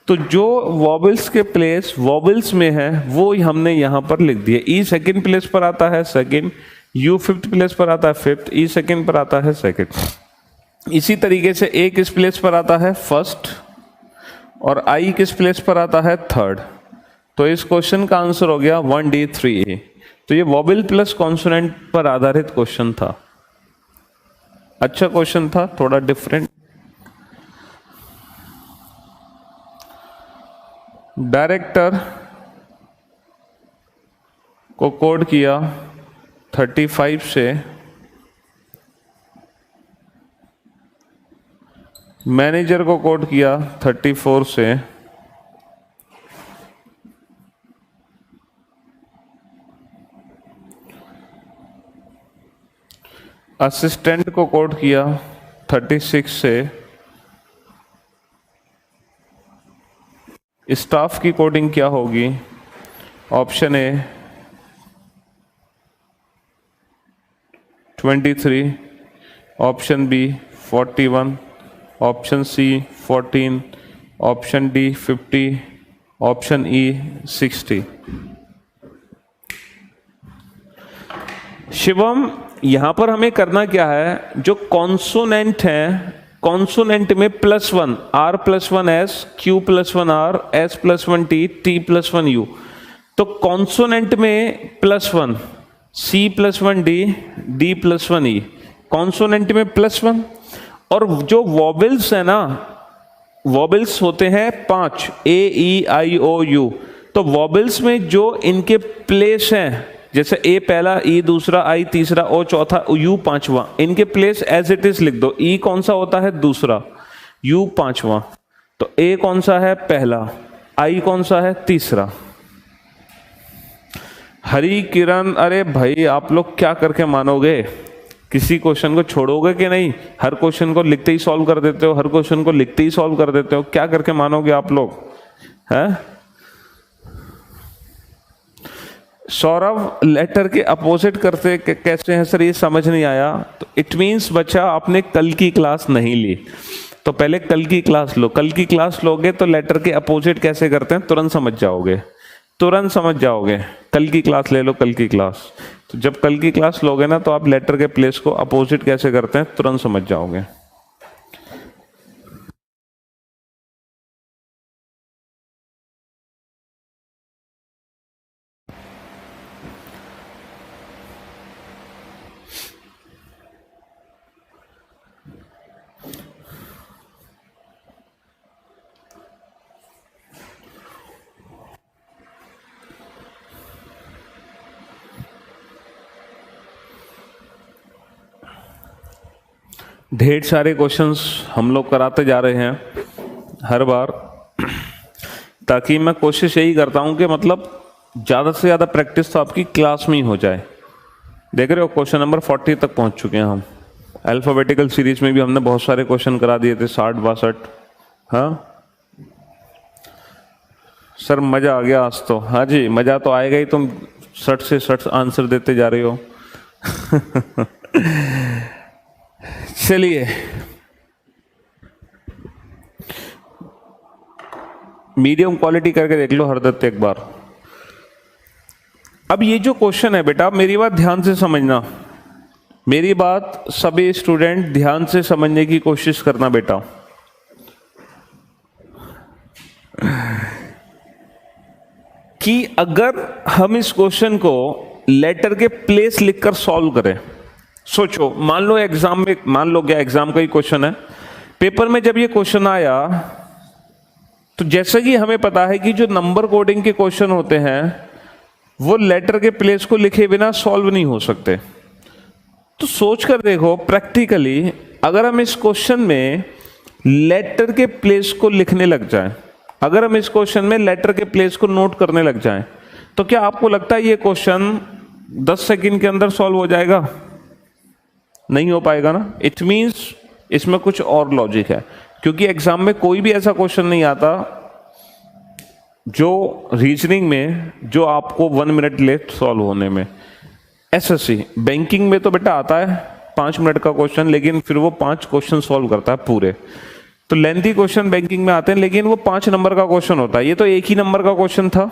तो जो वॉवेल्स के प्लेस वॉवेल्स में है वो हमने यहां पर लिख दिया। ई सेकंड प्लेस पर आता है सेकंड, यू 5th प्लेस पर आता है 5th, ई सेकंड पर आता है सेकंड। इसी तरीके से ए किस प्लेस पर आता है? फर्स्ट, और आई किस प्लेस पर आता है? थर्ड। तो इस क्वेश्चन का आंसर हो गया 1D 3A। तो ये वॉवेल प्लस कॉन्सोनेंट पर आधारित क्वेश्चन था। अच्छा क्वेश्चन था, थोड़ा डिफरेंट। डायरेक्टर को कोड किया 35 से, मैनेजर को कोड किया 34 से, असिस्टेंट को कोड किया 36 से, स्टाफ की कोडिंग क्या होगी? Option A 23, option B 41, option C 14, option D 50, option E 60। Shivam यहां पर हमें करना क्या है, जो कॉन्सोनेंट है, कॉन्सोनेंट में +1, R + 1 S, Q + 1 R, S + 1 T, T + 1 U। तो कॉन्सोनेंट में +1, C + 1 D, D + 1 E, consonant में +1। और जो वॉवेल्स है ना, वॉवेल्स होते हैं 5, A E I O U। तो वॉवेल्स में जो इनके प्लेस हैं, जैसे ए पहला, ई दूसरा, आई तीसरा, ओ चौथा, यू पांचवा, इनके प्लेस एज इट इज लिख दो। ई कौन सा होता है? दूसरा, यू पांचवा, तो ए कौन सा है? पहला, आई कौन सा है? तीसरा। हरी किरण, अरे भाई आप लोग क्या करके मानोगे? किसी क्वेश्चन को छोड़ोगे कि नहीं? हर क्वेश्चन को लिखते ही सॉल्व कर देते हो, हर क्वेश्चन को लिखते ही सॉल्व कर देते हो, क्या करके मानोगे आप लोग? हैं? सौरभ, लेटर के अपोजिट करते कैसे हैं सर, ये समझ नहीं आया। तो इट मीन्स बच्चा आपने कल की क्लास नहीं ली, तो पहले कल की क्लास लो। कल की क्लास लोगे तो लेटर के अपोजिट कैसे करते हैं तुरंत समझ जाओगे, तुरंत समझ जाओगे। कल की क्लास ले लो, कल की क्लास। तो जब कल की क्लास लोगे ना तो आप लेटर के प्लेस को अपोजिट कैसे करते हैं तुरंत समझ जाओगे। ढेर सारे क्वेश्चंस हम लोग कराते जा रहे हैं हर बार, ताकि मैं कोशिश यही करता हूं कि मतलब ज़्यादा से ज़्यादा प्रैक्टिस तो आपकी क्लास में ही हो जाए। देख रहे हो क्वेश्चन नंबर 40 तक पहुंच चुके हैं हम। अल्फ़ाबेटिकल सीरीज में भी हमने बहुत सारे क्वेश्चन करा दिए थे, 60-62। हाँ सर मज़ा आ गया आज तो। हाँ जी मज़ा तो आएगा ही, तुम 60 से 60 आंसर देते जा रहे हो। चलिए मीडियम क्वालिटी करके देख लो हरदत्त एक बार। अब ये जो क्वेश्चन है बेटा, मेरी बात ध्यान से समझना, मेरी बात सभी स्टूडेंट ध्यान से समझने की कोशिश करना बेटा। कि अगर हम इस क्वेश्चन को लेटर के प्लेस लिखकर सॉल्व करें, सोचो मान लो एग्जाम में, मान लो क्या एग्जाम का ही क्वेश्चन है, पेपर में जब ये क्वेश्चन आया तो जैसा कि हमें पता है कि जो नंबर कोडिंग के क्वेश्चन होते हैं वो लेटर के प्लेस को लिखे बिना सॉल्व नहीं हो सकते। तो सोच कर देखो प्रैक्टिकली, अगर हम इस क्वेश्चन में लेटर के प्लेस को लिखने लग जाएं, अगर हम इस क्वेश्चन में लेटर के प्लेस को नोट करने लग जाएं, तो क्या आपको लगता है ये क्वेश्चन 10 सेकंड के अंदर सॉल्व हो जाएगा? नहीं हो पाएगा ना। इट मींस इसमें कुछ और लॉजिक है, क्योंकि एग्जाम में कोई भी ऐसा क्वेश्चन नहीं आता जो रीजनिंग में जो आपको 1 मिनट ले सॉल्व होने में। एसएससी बैंकिंग में तो बेटा आता है 5 मिनट का क्वेश्चन, लेकिन फिर वो 5 क्वेश्चन सॉल्व करता है पूरे। तो लेंथी क्वेश्चन बैंकिंग में आते हैं, लेकिन वो 5 नंबर का क्वेश्चन होता है। ये तो एक ही नंबर का क्वेश्चन था।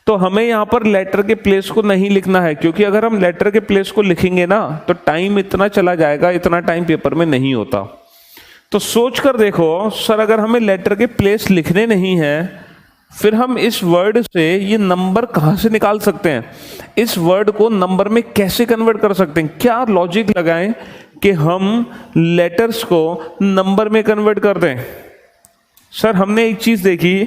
तो हमें यहां पर लेटर के प्लेस को नहीं लिखना है, क्योंकि अगर हम लेटर के प्लेस को लिखेंगे ना तो टाइम इतना चला जाएगा, इतना टाइम पेपर में नहीं होता। तो सोच कर देखो सर, अगर हमें लेटर के प्लेस लिखने नहीं है, फिर हम इस वर्ड से ये नंबर कहां से निकाल सकते हैं, इस वर्ड को नंबर में कैसे कन्वर्ट कर सकते हैं, क्या लॉजिक लगाएं कि हम लेटर्स को नंबर में कन्वर्ट कर दें। सर हमने एक चीज देखी,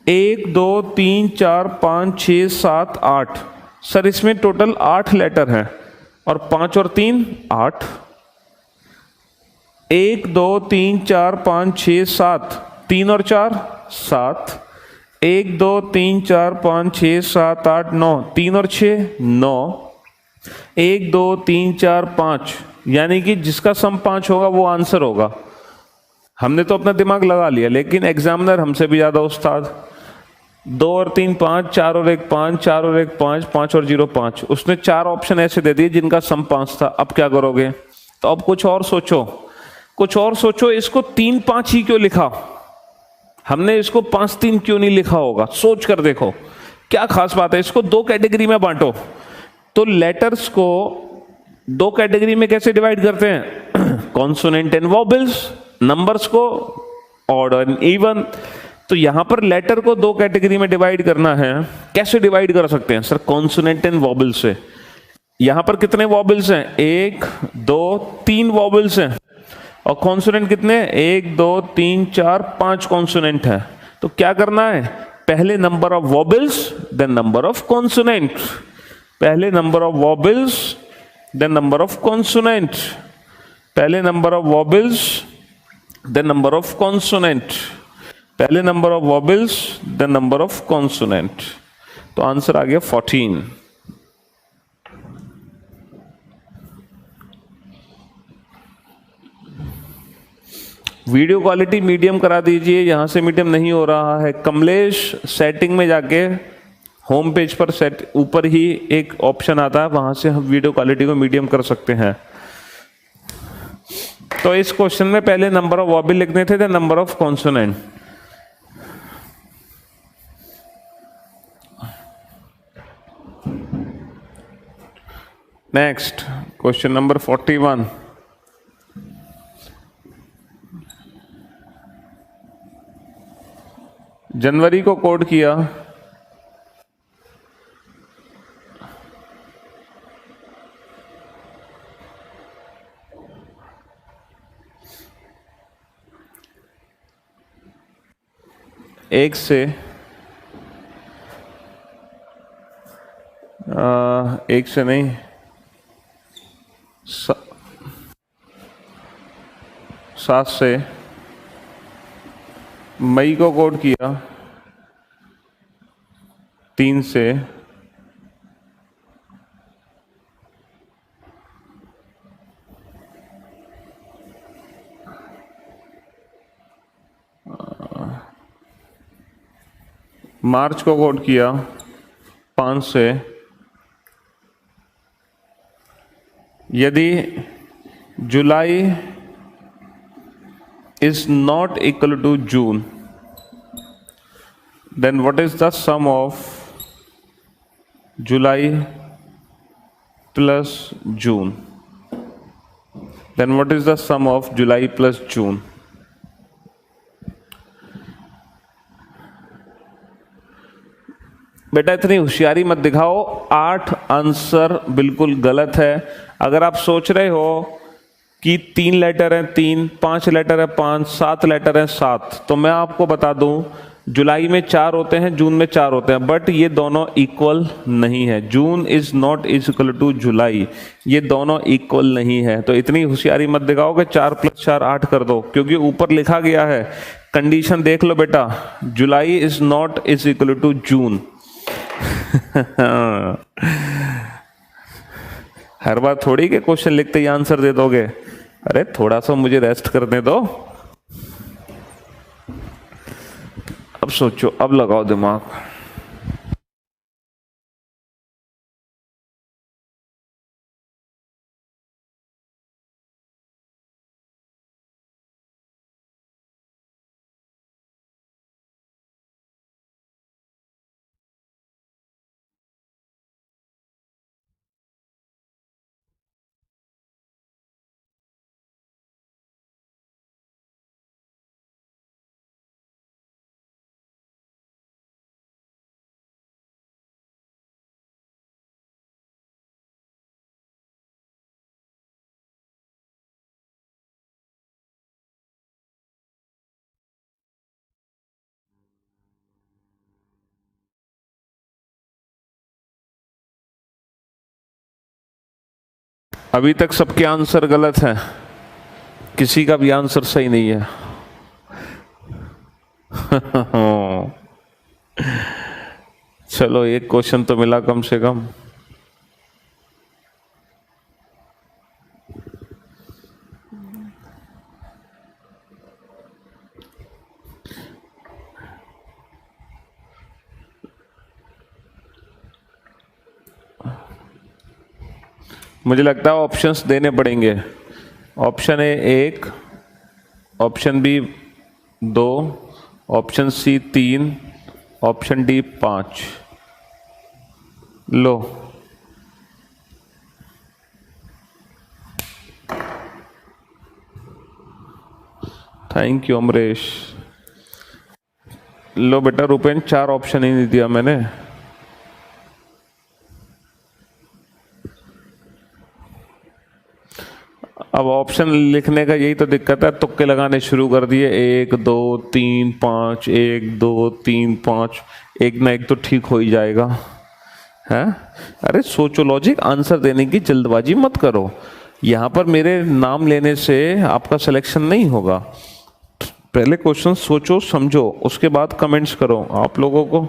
1 2 3 4 5 6 7 8, सर इसमें टोटल 8 लेटर हैं, और 5 और 3 8। 1 2 3 4 5 6 7, 3 और 4 7। 1 2 3 4 5 6 7 8 9, 3 और 6 9। 1 2 3 4 5, यानी कि जिसका सम 5 होगा वो आंसर होगा। हमने तो अपना दिमाग लगा लिया, लेकिन एग्जामिनर हमसे भी ज्यादा उस्ताद। 2 और 3 5, 4 और 1 5, 4 और 1 5, 5 और 0 5। उसने 4 ऑप्शन ऐसे दे दिए जिनका सम 5 था। अब क्या करोगे? तो अब कुछ और सोचो, कुछ और सोचो। इसको 3 5 ही क्यों लिखा हमने? इसको 5 3 क्यों नहीं लिखा होगा? सोच कर देखो क्या खास बात है। इसको 2 कैटेगरी में बांटो। तो लेटर्स को 2 कैटेगरी में कैसे डिवाइड करते हैं? Consonant and वॉबल्स। नंबर्स को ऑड एंड इवन। तो यहां पर लेटर को 2 कैटेगरी में डिवाइड करना है। कैसे डिवाइड कर सकते हैं सर? कॉन्सोनेंट एंड वॉबल से। यहां पर कितने वॉबल्स हैं? 1 2 3 वॉबल्स हैं। और कॉन्सोनेंट कितने? 1 2 3 4 5 कॉन्सोनेंट है। तो क्या करना है? पहले number of vowels then number of consonant. पहले number of vowels then number of consonant. पहले number of vowels then number of consonant. पहले number of vowels then number of consonant. तो आंसर आ गया 14। वीडियो क्वालिटी मीडियम करा दीजिए, यहां से मीडियम नहीं हो रहा है। कमलेश सेटिंग में जाके होम पेज पर सेट ऊपर ही एक ऑप्शन आता है, वहां से हम वीडियो क्वालिटी को मीडियम कर सकते हैं। तो इस क्वेश्चन में पहले नंबर ऑफ वॉबल लिखने थे, number of consonant. Next question number 41। जनवरी को कोड किया, एक से एक से नहीं 7 से मई को कोड किया, 3 से मार्च को कोट किया 5 से, यदि जुलाई is not equal to June, then what is the sum of July plus June? Then what is the sum of July plus June? बेटा इतनी होशियारी मत दिखाओ, 8 आंसर बिल्कुल गलत है। अगर आप सोच रहे हो कि 3 लेटर हैं 3, 5 लेटर है 5, 7 लेटर है 7, तो मैं आपको बता दूं जुलाई में 4 होते हैं, जून में 4 होते हैं, बट ये दोनों इक्वल नहीं है। June is not is equal to July, ये दोनों इक्वल नहीं है। तो इतनी होशियारी मत दिखाओ कि 4 + 4 8 कर दो, क्योंकि ऊपर लिखा गया है, कंडीशन देख लो बेटा, July is not is equal to June. हर बार थोड़ी के क्वेश्चन लिखते ही आंसर दे दोगे, अरे थोड़ा सा मुझे रेस्ट करने दो। अब सोचो, अब लगाओ दिमाग। अभी तक सबके आंसर गलत हैं, किसी का भी आंसर सही नहीं है। चलो एक क्वेश्चन तो मिला कम से कम। मुझे लगता है ऑप्शंस देने पड़ेंगे। Option A 1, option B 2, option C 3, option D 5। लो थैंक यू अमरेश। लो बेटा रुपेन, 4 ऑप्शन ही नहीं दिया मैंने। अब ऑप्शन लिखने का यही तो दिक्कत है, तुक्के लगाने शुरू कर दिए, 1 2 3 5, 1 2 3 5, एक ना एक तो ठीक हो ही जाएगा है। अरे सोचो, लॉजिक, आंसर देने की जल्दबाजी मत करो। यहां पर मेरे नाम लेने से आपका सिलेक्शन नहीं होगा। पहले क्वेश्चन सोचो समझो, उसके बाद कमेंट्स करो। आप लोगों को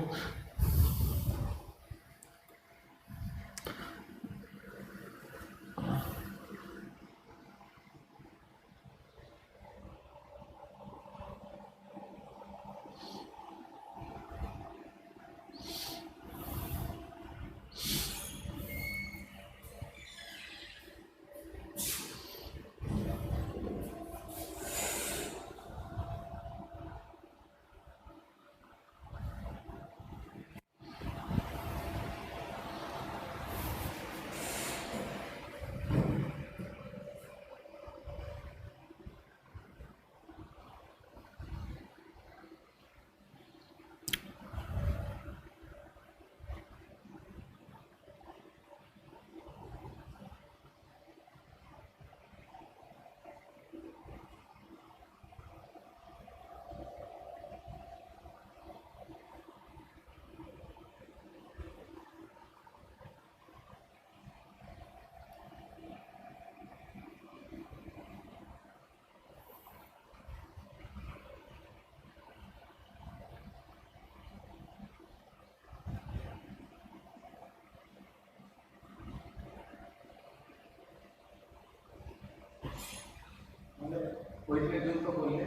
कोई से दूर तो बोल ले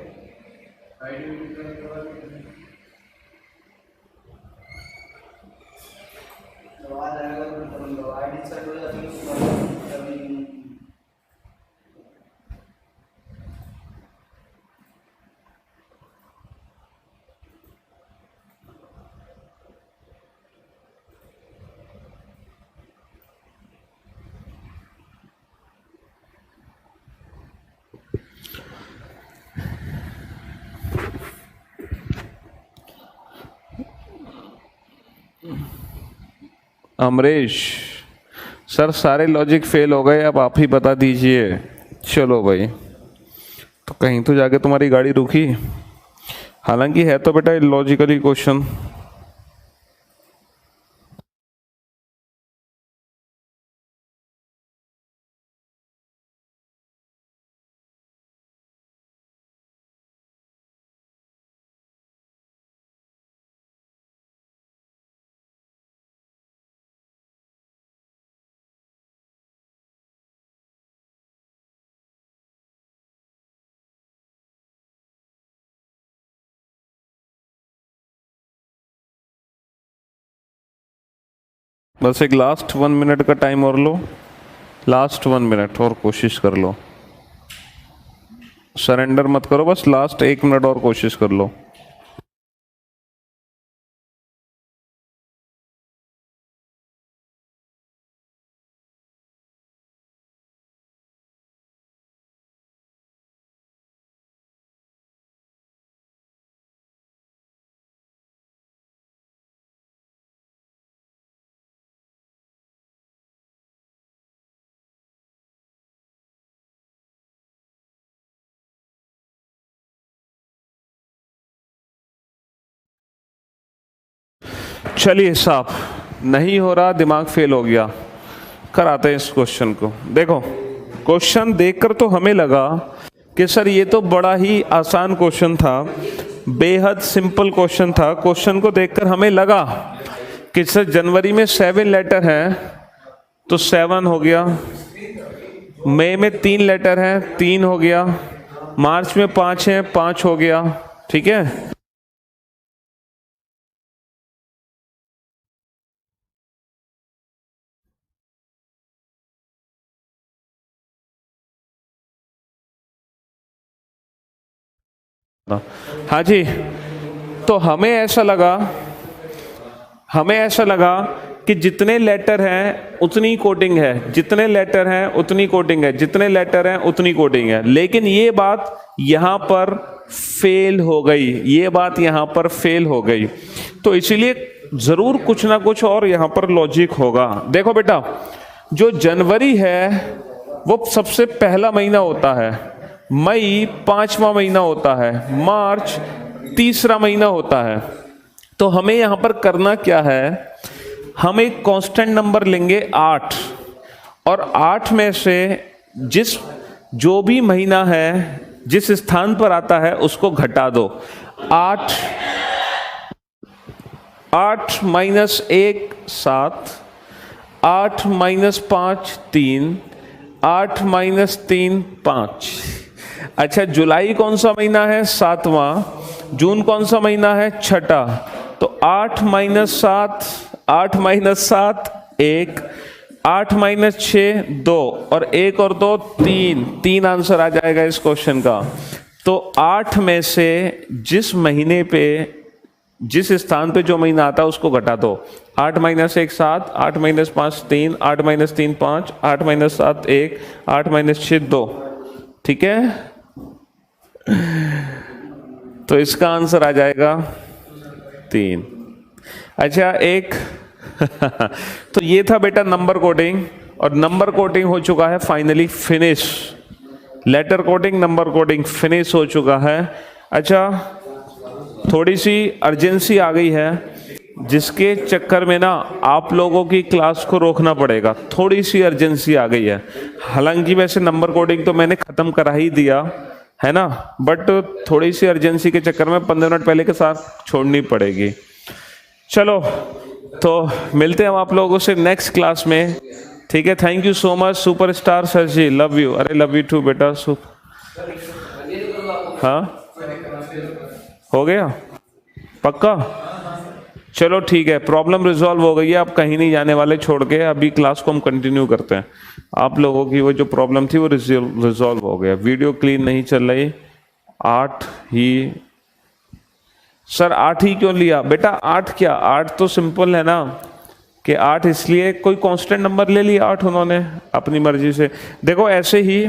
आईडी वीडी करवा के दवा जाएगा तो आईडी सर्च हो जाती है अमरीश सर सारे लॉजिक फेल हो गए, अब आप ही बता दीजिए। चलो भाई, तो कहीं तो जाके तुम्हारी गाड़ी रुकी। हालांकि है तो बेटा लॉजिकली क्वेश्चन। बस एक लास्ट 1 मिनट का टाइम और लो, लास्ट 1 मिनट और कोशिश कर लो, सरेंडर मत करो, बस लास्ट 1 मिनट और कोशिश कर लो। चलिए साहब, नहीं हो रहा, दिमाग फेल हो गया, कराते हैं इस क्वेश्चन को। देखो क्वेश्चन देखकर तो हमें लगा कि सर ये तो बड़ा ही आसान क्वेश्चन था, बेहद सिंपल क्वेश्चन था। क्वेश्चन को देखकर हमें लगा कि सर जनवरी में 7 लेटर हैं तो 7 हो गया, मई में 3 लेटर हैं 3 हो गया, मार्च में 5 हैं 5 हो गया। ठीक है, हाँ जी। तो हमें ऐसा लगा कि जितने लेटर हैं उतनी कोडिंग है, जितने लेटर हैं उतनी कोडिंग है, जितने लेटर हैं उतनी कोडिंग है। लेकिन ये बात यहां पर फेल हो गई, ये बात यहां पर फेल हो गई। तो इसीलिए जरूर कुछ ना कुछ और यहां पर लॉजिक होगा। देखो बेटा, जो जनवरी है वो सबसे पहला महीना होता है, मई 5वां महीना होता है, मार्च 3रा महीना होता है। तो हमें यहां पर करना क्या है, हम एक कांस्टेंट नंबर लेंगे 8, और 8 में से जो भी महीना है जिस स्थान पर आता है उसको घटा दो। 8 माइनस 1 7, 8 माइनस 5 3, 8 माइनस 3 5। अच्छा, जुलाई कौन सा महीना है, 7वां, जून कौन सा महीना है, 6ठा। तो 8 माइनस 7, 8 माइनस 7 1, 8 माइनस 6 2, और 1 और 2 3 आंसर आ जाएगा इस क्वेश्चन का। तो 8 में से जिस महीने पे, जिस स्थान पे जो महीना आता है उसको घटा दो। 8 minus 1 7, 8 minus 5 3, 8 minus 3 5, 8 minus 7 1, 8 minus 6 2। ठीक है, तो इसका आंसर आ जाएगा 3। अच्छा, एक तो ये था बेटा नंबर कोडिंग, और नंबर कोडिंग हो चुका है finally finish. Letter coding, number coding finish हो चुका है। अच्छा, थोड़ी सी अर्जेंसी आ गई है जिसके चक्कर में ना आप लोगों की क्लास को रोकना पड़ेगा, थोड़ी सी अर्जेंसी आ गई है। हालांकि वैसे नंबर कोडिंग तो मैंने खत्म करा ही दिया है ना, बट थोड़ी सी अर्जेंसी के चक्कर में 15 मिनट पहले के साथ छोड़नी पड़ेगी। चलो, तो मिलते हैं हम आप लोगों से नेक्स्ट क्लास में। ठीक है, thank you so much superstar sir ji, love you. अरे लव यू टू बेटा। हाँ हो गया पक्का? चलो ठीक है, प्रॉब्लम रिजॉल्व हो गई है, आप कहीं नहीं जाने वाले छोड़ के। अभी क्लास को हम कंटिन्यू करते हैं। आप लोगों की वो जो प्रॉब्लम थी वो रिजॉल्व हो गया। वीडियो क्लीन नहीं चल रही। 8 ही सर, 8 ही क्यों लिया बेटा? 8 क्या, 8 तो सिंपल है ना कि 8 इसलिए कोई कांस्टेंट नंबर ले लिया 8 उन्होंने अपनी मर्जी से। देखो ऐसे ही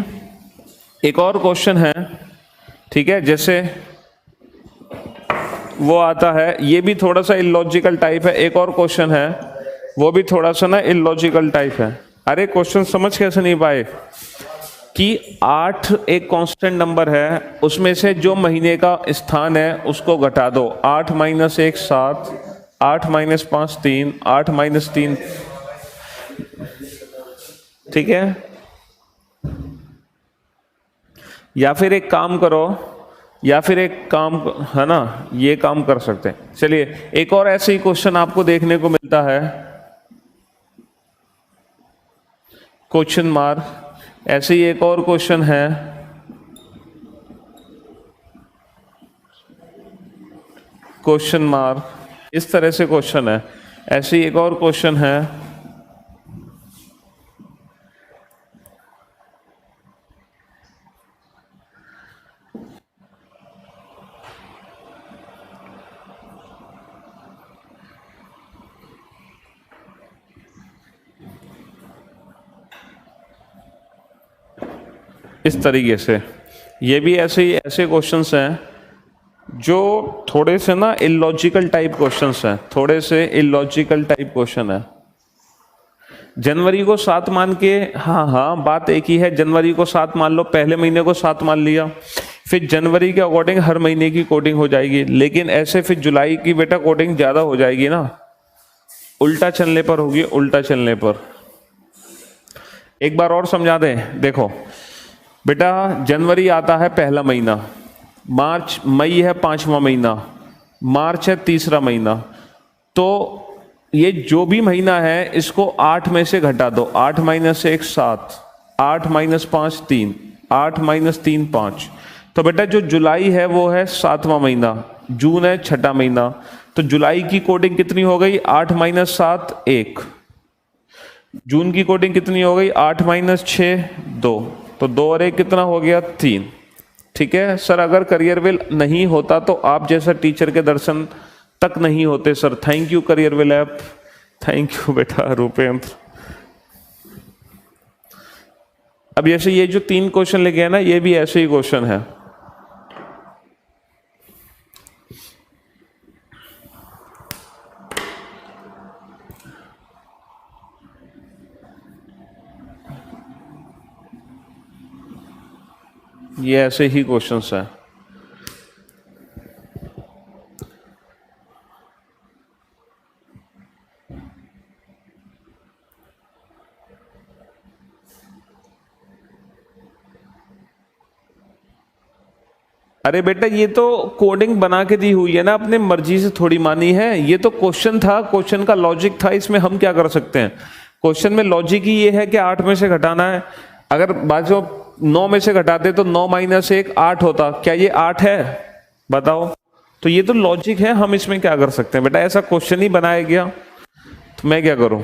एक और क्वेश्चन है, ठीक है, जैसे वो आता है, ये भी थोड़ा सा इलॉजिकल टाइप है। एक और क्वेश्चन है, वो भी थोड़ा सा ना इलॉजिकल टाइप है। अरे क्वेश्चन समझ कैसे नहीं पाए कि 8 एक कांस्टेंट नंबर है, उसमें से जो महीने का स्थान है उसको घटा दो। 8 - 1 7, 8 - 5 3, 8 - 3, ठीक है। या फिर एक काम करो, या फिर एक काम है ना, ये काम कर सकते हैं। चलिए एक और ऐसे ही क्वेश्चन आपको देखने को मिलता है, क्वेश्चन मार्क। ऐसे ही एक और क्वेश्चन है, क्वेश्चन मार्क। इस तरह से क्वेश्चन है। ऐसे ही एक और क्वेश्चन है, इस तरीके से। ये भी ऐसे ही ऐसे क्वेश्चंस हैं जो थोड़े से ना इलॉजिकल टाइप क्वेश्चंस हैं, थोड़े से इलॉजिकल टाइप क्वेश्चन है। जनवरी को 7 मान के, हाँ बात एक ही है। जनवरी को 7 मान लो, पहले महीने को 7 मान लिया, फिर जनवरी के अकॉर्डिंग हर महीने की कोडिंग हो जाएगी। लेकिन ऐसे फिर जुलाई की बेटा कोडिंग ज्यादा हो जाएगी ना, उल्टा चलने पर होगी, उल्टा चलने पर। एक बार और समझा दें, देखो बेटा जनवरी आता है पहला महीना, मार्च मई है 5वां महीना, मार्च है 3रा महीना। तो ये जो भी महीना है इसको 8 में से घटा दो। 8 - 1 7, 8 - 5 3, 8 - 3 5। तो बेटा जो जुलाई है वो है 7वां महीना, जून है 6ठा महीना। तो जुलाई की कोडिंग कितनी हो गई? 8 - 7 1। जून की कोडिंग कितनी हो गई? 8 - 6 2। तो 2 और 1 कितना हो गया? 3। ठीक है सर, अगर करियर विल नहीं होता तो आप जैसा टीचर के दर्शन तक नहीं होते sir. Thank you career will app, thank you बेटा रूपेंद्र। अब जैसे ये जो 3 क्वेश्चन लिखे हैं ना, ये भी ऐसे ही क्वेश्चन है। ये ऐसे ही क्वेश्चंस हैं। अरे बेटा ये तो कोडिंग बना के दी हुई है ना, अपने मर्जी से थोड़ी मानी है। ये तो क्वेश्चन था, क्वेश्चन का लॉजिक था, इसमें हम क्या कर सकते हैं। क्वेश्चन में लॉजिक ही ये है कि 8 में से घटाना है। अगर बाजू 9 में से घटाते तो 9 - 1 8 होता। क्या ये 8 है? बताओ। तो ये तो लॉजिक है, हम इसमें क्या कर सकते हैं बेटा। ऐसा क्वेश्चन ही बनाया गया तो मैं क्या करूं।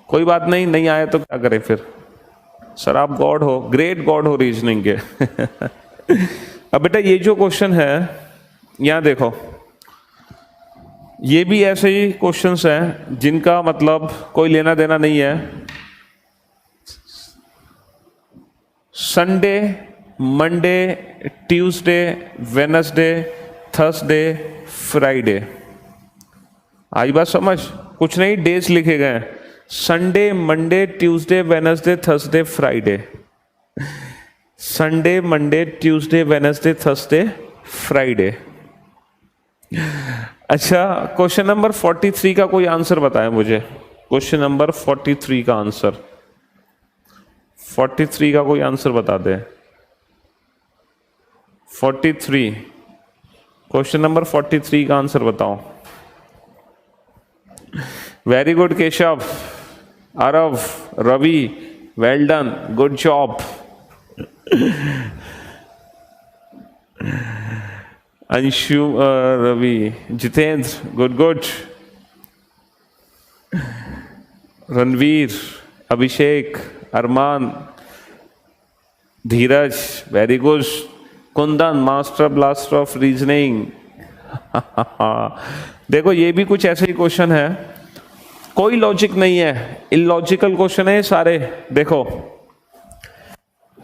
कोई बात नहीं, नहीं आया तो क्या करें फिर। सर आप गॉड हो, ग्रेट गॉड हो रीजनिंग के। अब बेटा ये जो क्वेश्चन है यहां देखो, ये भी ऐसे ही क्वेश्चंस हैं जिनका मतलब कोई लेना देना नहीं है। Sunday, Monday, Tuesday, Wednesday, Thursday, Friday. आई बात समझ? कुछ नहीं, डेज लिखे गए हैं। Sunday, Monday, Tuesday, Wednesday, Thursday, Friday. Sunday, Monday, Tuesday, Wednesday, Thursday, Friday. अच्छा, क्वेश्चन नंबर 43 का कोई आंसर बताएं मुझे। क्वेश्चन नंबर 43 का आंसर, 43 का कोई आंसर बता दे। 43, क्वेश्चन नंबर 43 का आंसर बताओ। Very good Keshav, Arav, Ravi, well done, good job. Anshu, Ravi, Jitendra, good good, Ranveer, Abhishek, Arman, Dheeraj, very good, Kundan, master blaster of reasoning. देखो ये भी कुछ ऐसे ही क्वेश्चन है, कोई लॉजिक नहीं है, इलॉजिकल क्वेश्चन है ये सारे। देखो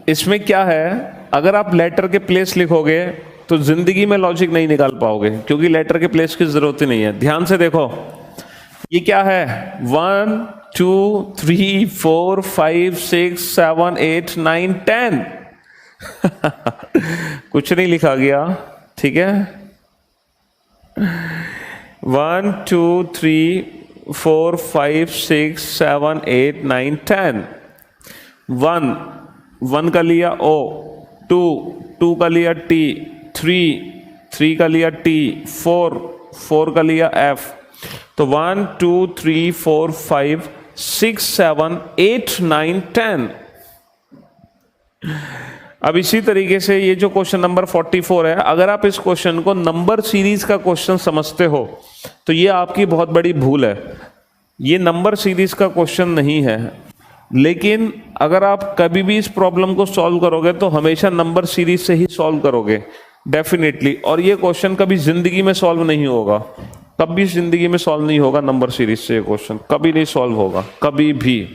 इसमें क्या है, अगर आप लेटर के प्लेस लिखोगे तो जिंदगी में लॉजिक नहीं निकाल पाओगे, क्योंकि लेटर के प्लेस की जरूरत ही नहीं है। ध्यान से देखो ये क्या है, 1 2 3 4 5 6 7 8 9 10 कुछ नहीं लिखा गया, ठीक है। 1 2 3 4 5 6 7 8 9 10। 1 का लिया O, 2 का लिया T, 3 का लिया T, 4 का लिया F। तो 1 2 3 4 5 6 7 8 9 10। अब इसी तरीके से ये जो क्वेश्चन नंबर 44 है, अगर आप इस क्वेश्चन को नंबर सीरीज का क्वेश्चन समझते हो तो ये आपकी बहुत बड़ी भूल है। ये नंबर सीरीज का क्वेश्चन नहीं है, लेकिन अगर आप कभी भी इस प्रॉब्लम को सॉल्व करोगे तो हमेशा नंबर सीरीज से ही सॉल्व करोगे डेफिनेटली। और ये क्वेश्चन कभी जिंदगी में सॉल्व नहीं होगा, कभी जिंदगी में सॉल्व नहीं होगा नंबर सीरीज से। ये क्वेश्चन कभी नहीं सॉल्व होगा, कभी भी।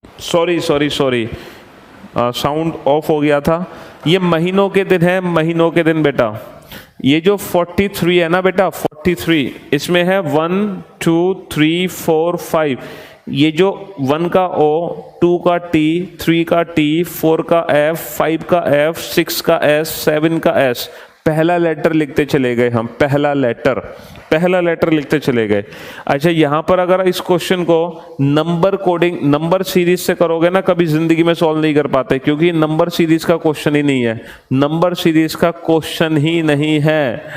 Sorry sorry sorry, sound of हो गया था। ये महीनों के दिन है, महीनों के दिन बेटा। ये जो 43 है ना बेटा, 43 इसमें है 1 2 3 4 5। ये जो 1 का O, 2 का T, 3 का T, 4 का F, 5 का F, 6 का S, 7 का S। पहला लेटर लिखते चले गए हम, पहला लेटर लिखते चले गए। अच्छा, यहां पर अगर इस क्वेश्चन को नंबर कोडिंग, नंबर सीरीज से करोगे ना, कभी जिंदगी में सॉल्व नहीं कर पाते, क्योंकि नंबर सीरीज का क्वेश्चन ही नहीं है, नंबर सीरीज का क्वेश्चन ही नहीं है।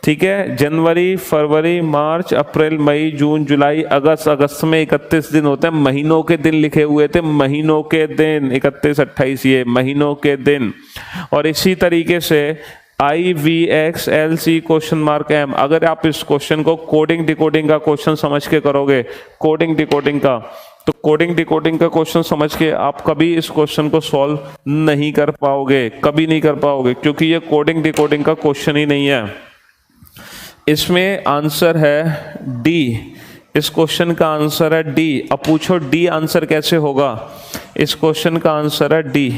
ठीक है, जनवरी, फरवरी, मार्च, अप्रैल, मई, जून, जुलाई, अगस्त। अगस्त में 31 दिन होते हैं, महीनों के दिन लिखे हुए थे, महीनों के दिन 31 28, ये महीनों के दिन। और इसी तरीके से IVXLC क्वेश्चन मार्क M। अगर आप इस क्वेश्चन को कोडिंग डिकोडिंग का क्वेश्चन समझ के करोगे, कोडिंग डिकोडिंग का, तो कोडिंग डिकोडिंग का क्वेश्चन समझ के आप कभी इस क्वेश्चन को सॉल्व नहीं कर पाओगे, कभी नहीं कर पाओगे, क्योंकि ये कोडिंग डिकोडिंग का क्वेश्चन ही नहीं है। इसमें आंसर है डी, इस क्वेश्चन का आंसर है डी। अब पूछो डी आंसर कैसे होगा, इस क्वेश्चन का आंसर है डी।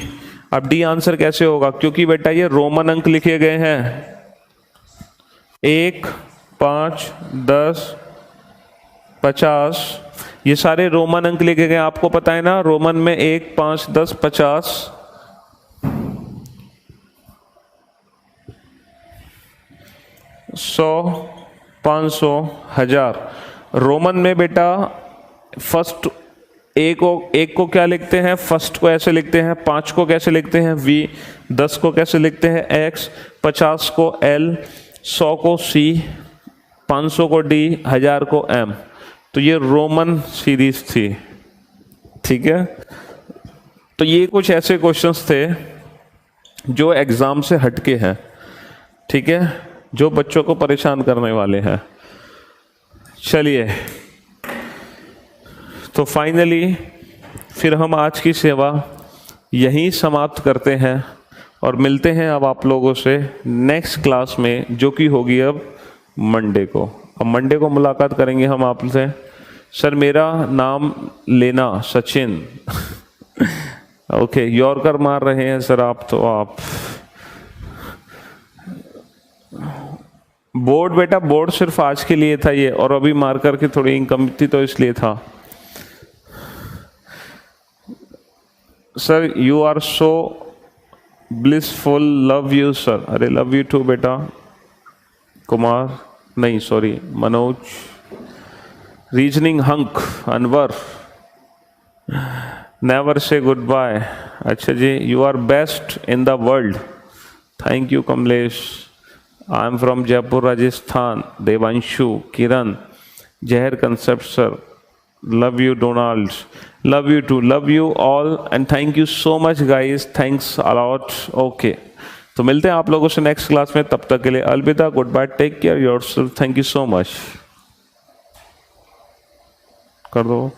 अब डी आंसर कैसे होगा, क्योंकि बेटा ये रोमन अंक लिखे गए हैं, 1 5 10 50, ये सारे रोमन अंक लिखे गए। आपको पता है ना, रोमन में 1 5 10 50, 100 500 1000। रोमन में बेटा फर्स्ट एक को क्या लिखते हैं, फर्स्ट को ऐसे लिखते हैं, 5 को कैसे लिखते हैं V, 10 को कैसे लिखते हैं X, 50 को L, 100 को C, 500 को D, 1000 को M। तो ये रोमन सीरीज थी, ठीक है। तो ये कुछ ऐसे क्वेश्चंस थे जो एग्जाम से हटके हैं, ठीक है, जो बच्चों को परेशान करने वाले हैं। चलिए, तो फाइनली फिर हम आज की सेवा यहीं समाप्त करते हैं और मिलते हैं अब आप लोगों से नेक्स्ट क्लास में, जो कि होगी अब मंडे को। अब मंडे को मुलाकात करेंगे हम आपसे। सर मेरा नाम लेना सचिन। ओके, यॉर्कर मार रहे हैं सर आप, तो आप बोर्ड, बेटा बोर्ड सिर्फ आज के लिए था ये, और अभी मार्कर की थोड़ी इनकम थी तो इसलिए था। Sir you are so blissful, love you sir. अरे लव यू टू बेटा। कुमार नहीं, sorry Manoj. Reasoning hunk Anwar, never say good bye. अच्छा जी, you are best in the world. Thank you Kamlesh. I am from Jaipur Rajasthan. Devanshu, Kiran, जहर concept sir, love you Donald, love you too, love you all and thank you so much guys, thanks a lot। okay, तो मिलते हैं आप लोगों से next class में, तब तक के लिए अलविदा, goodbye, take care yourself, thank you so much. कर दो।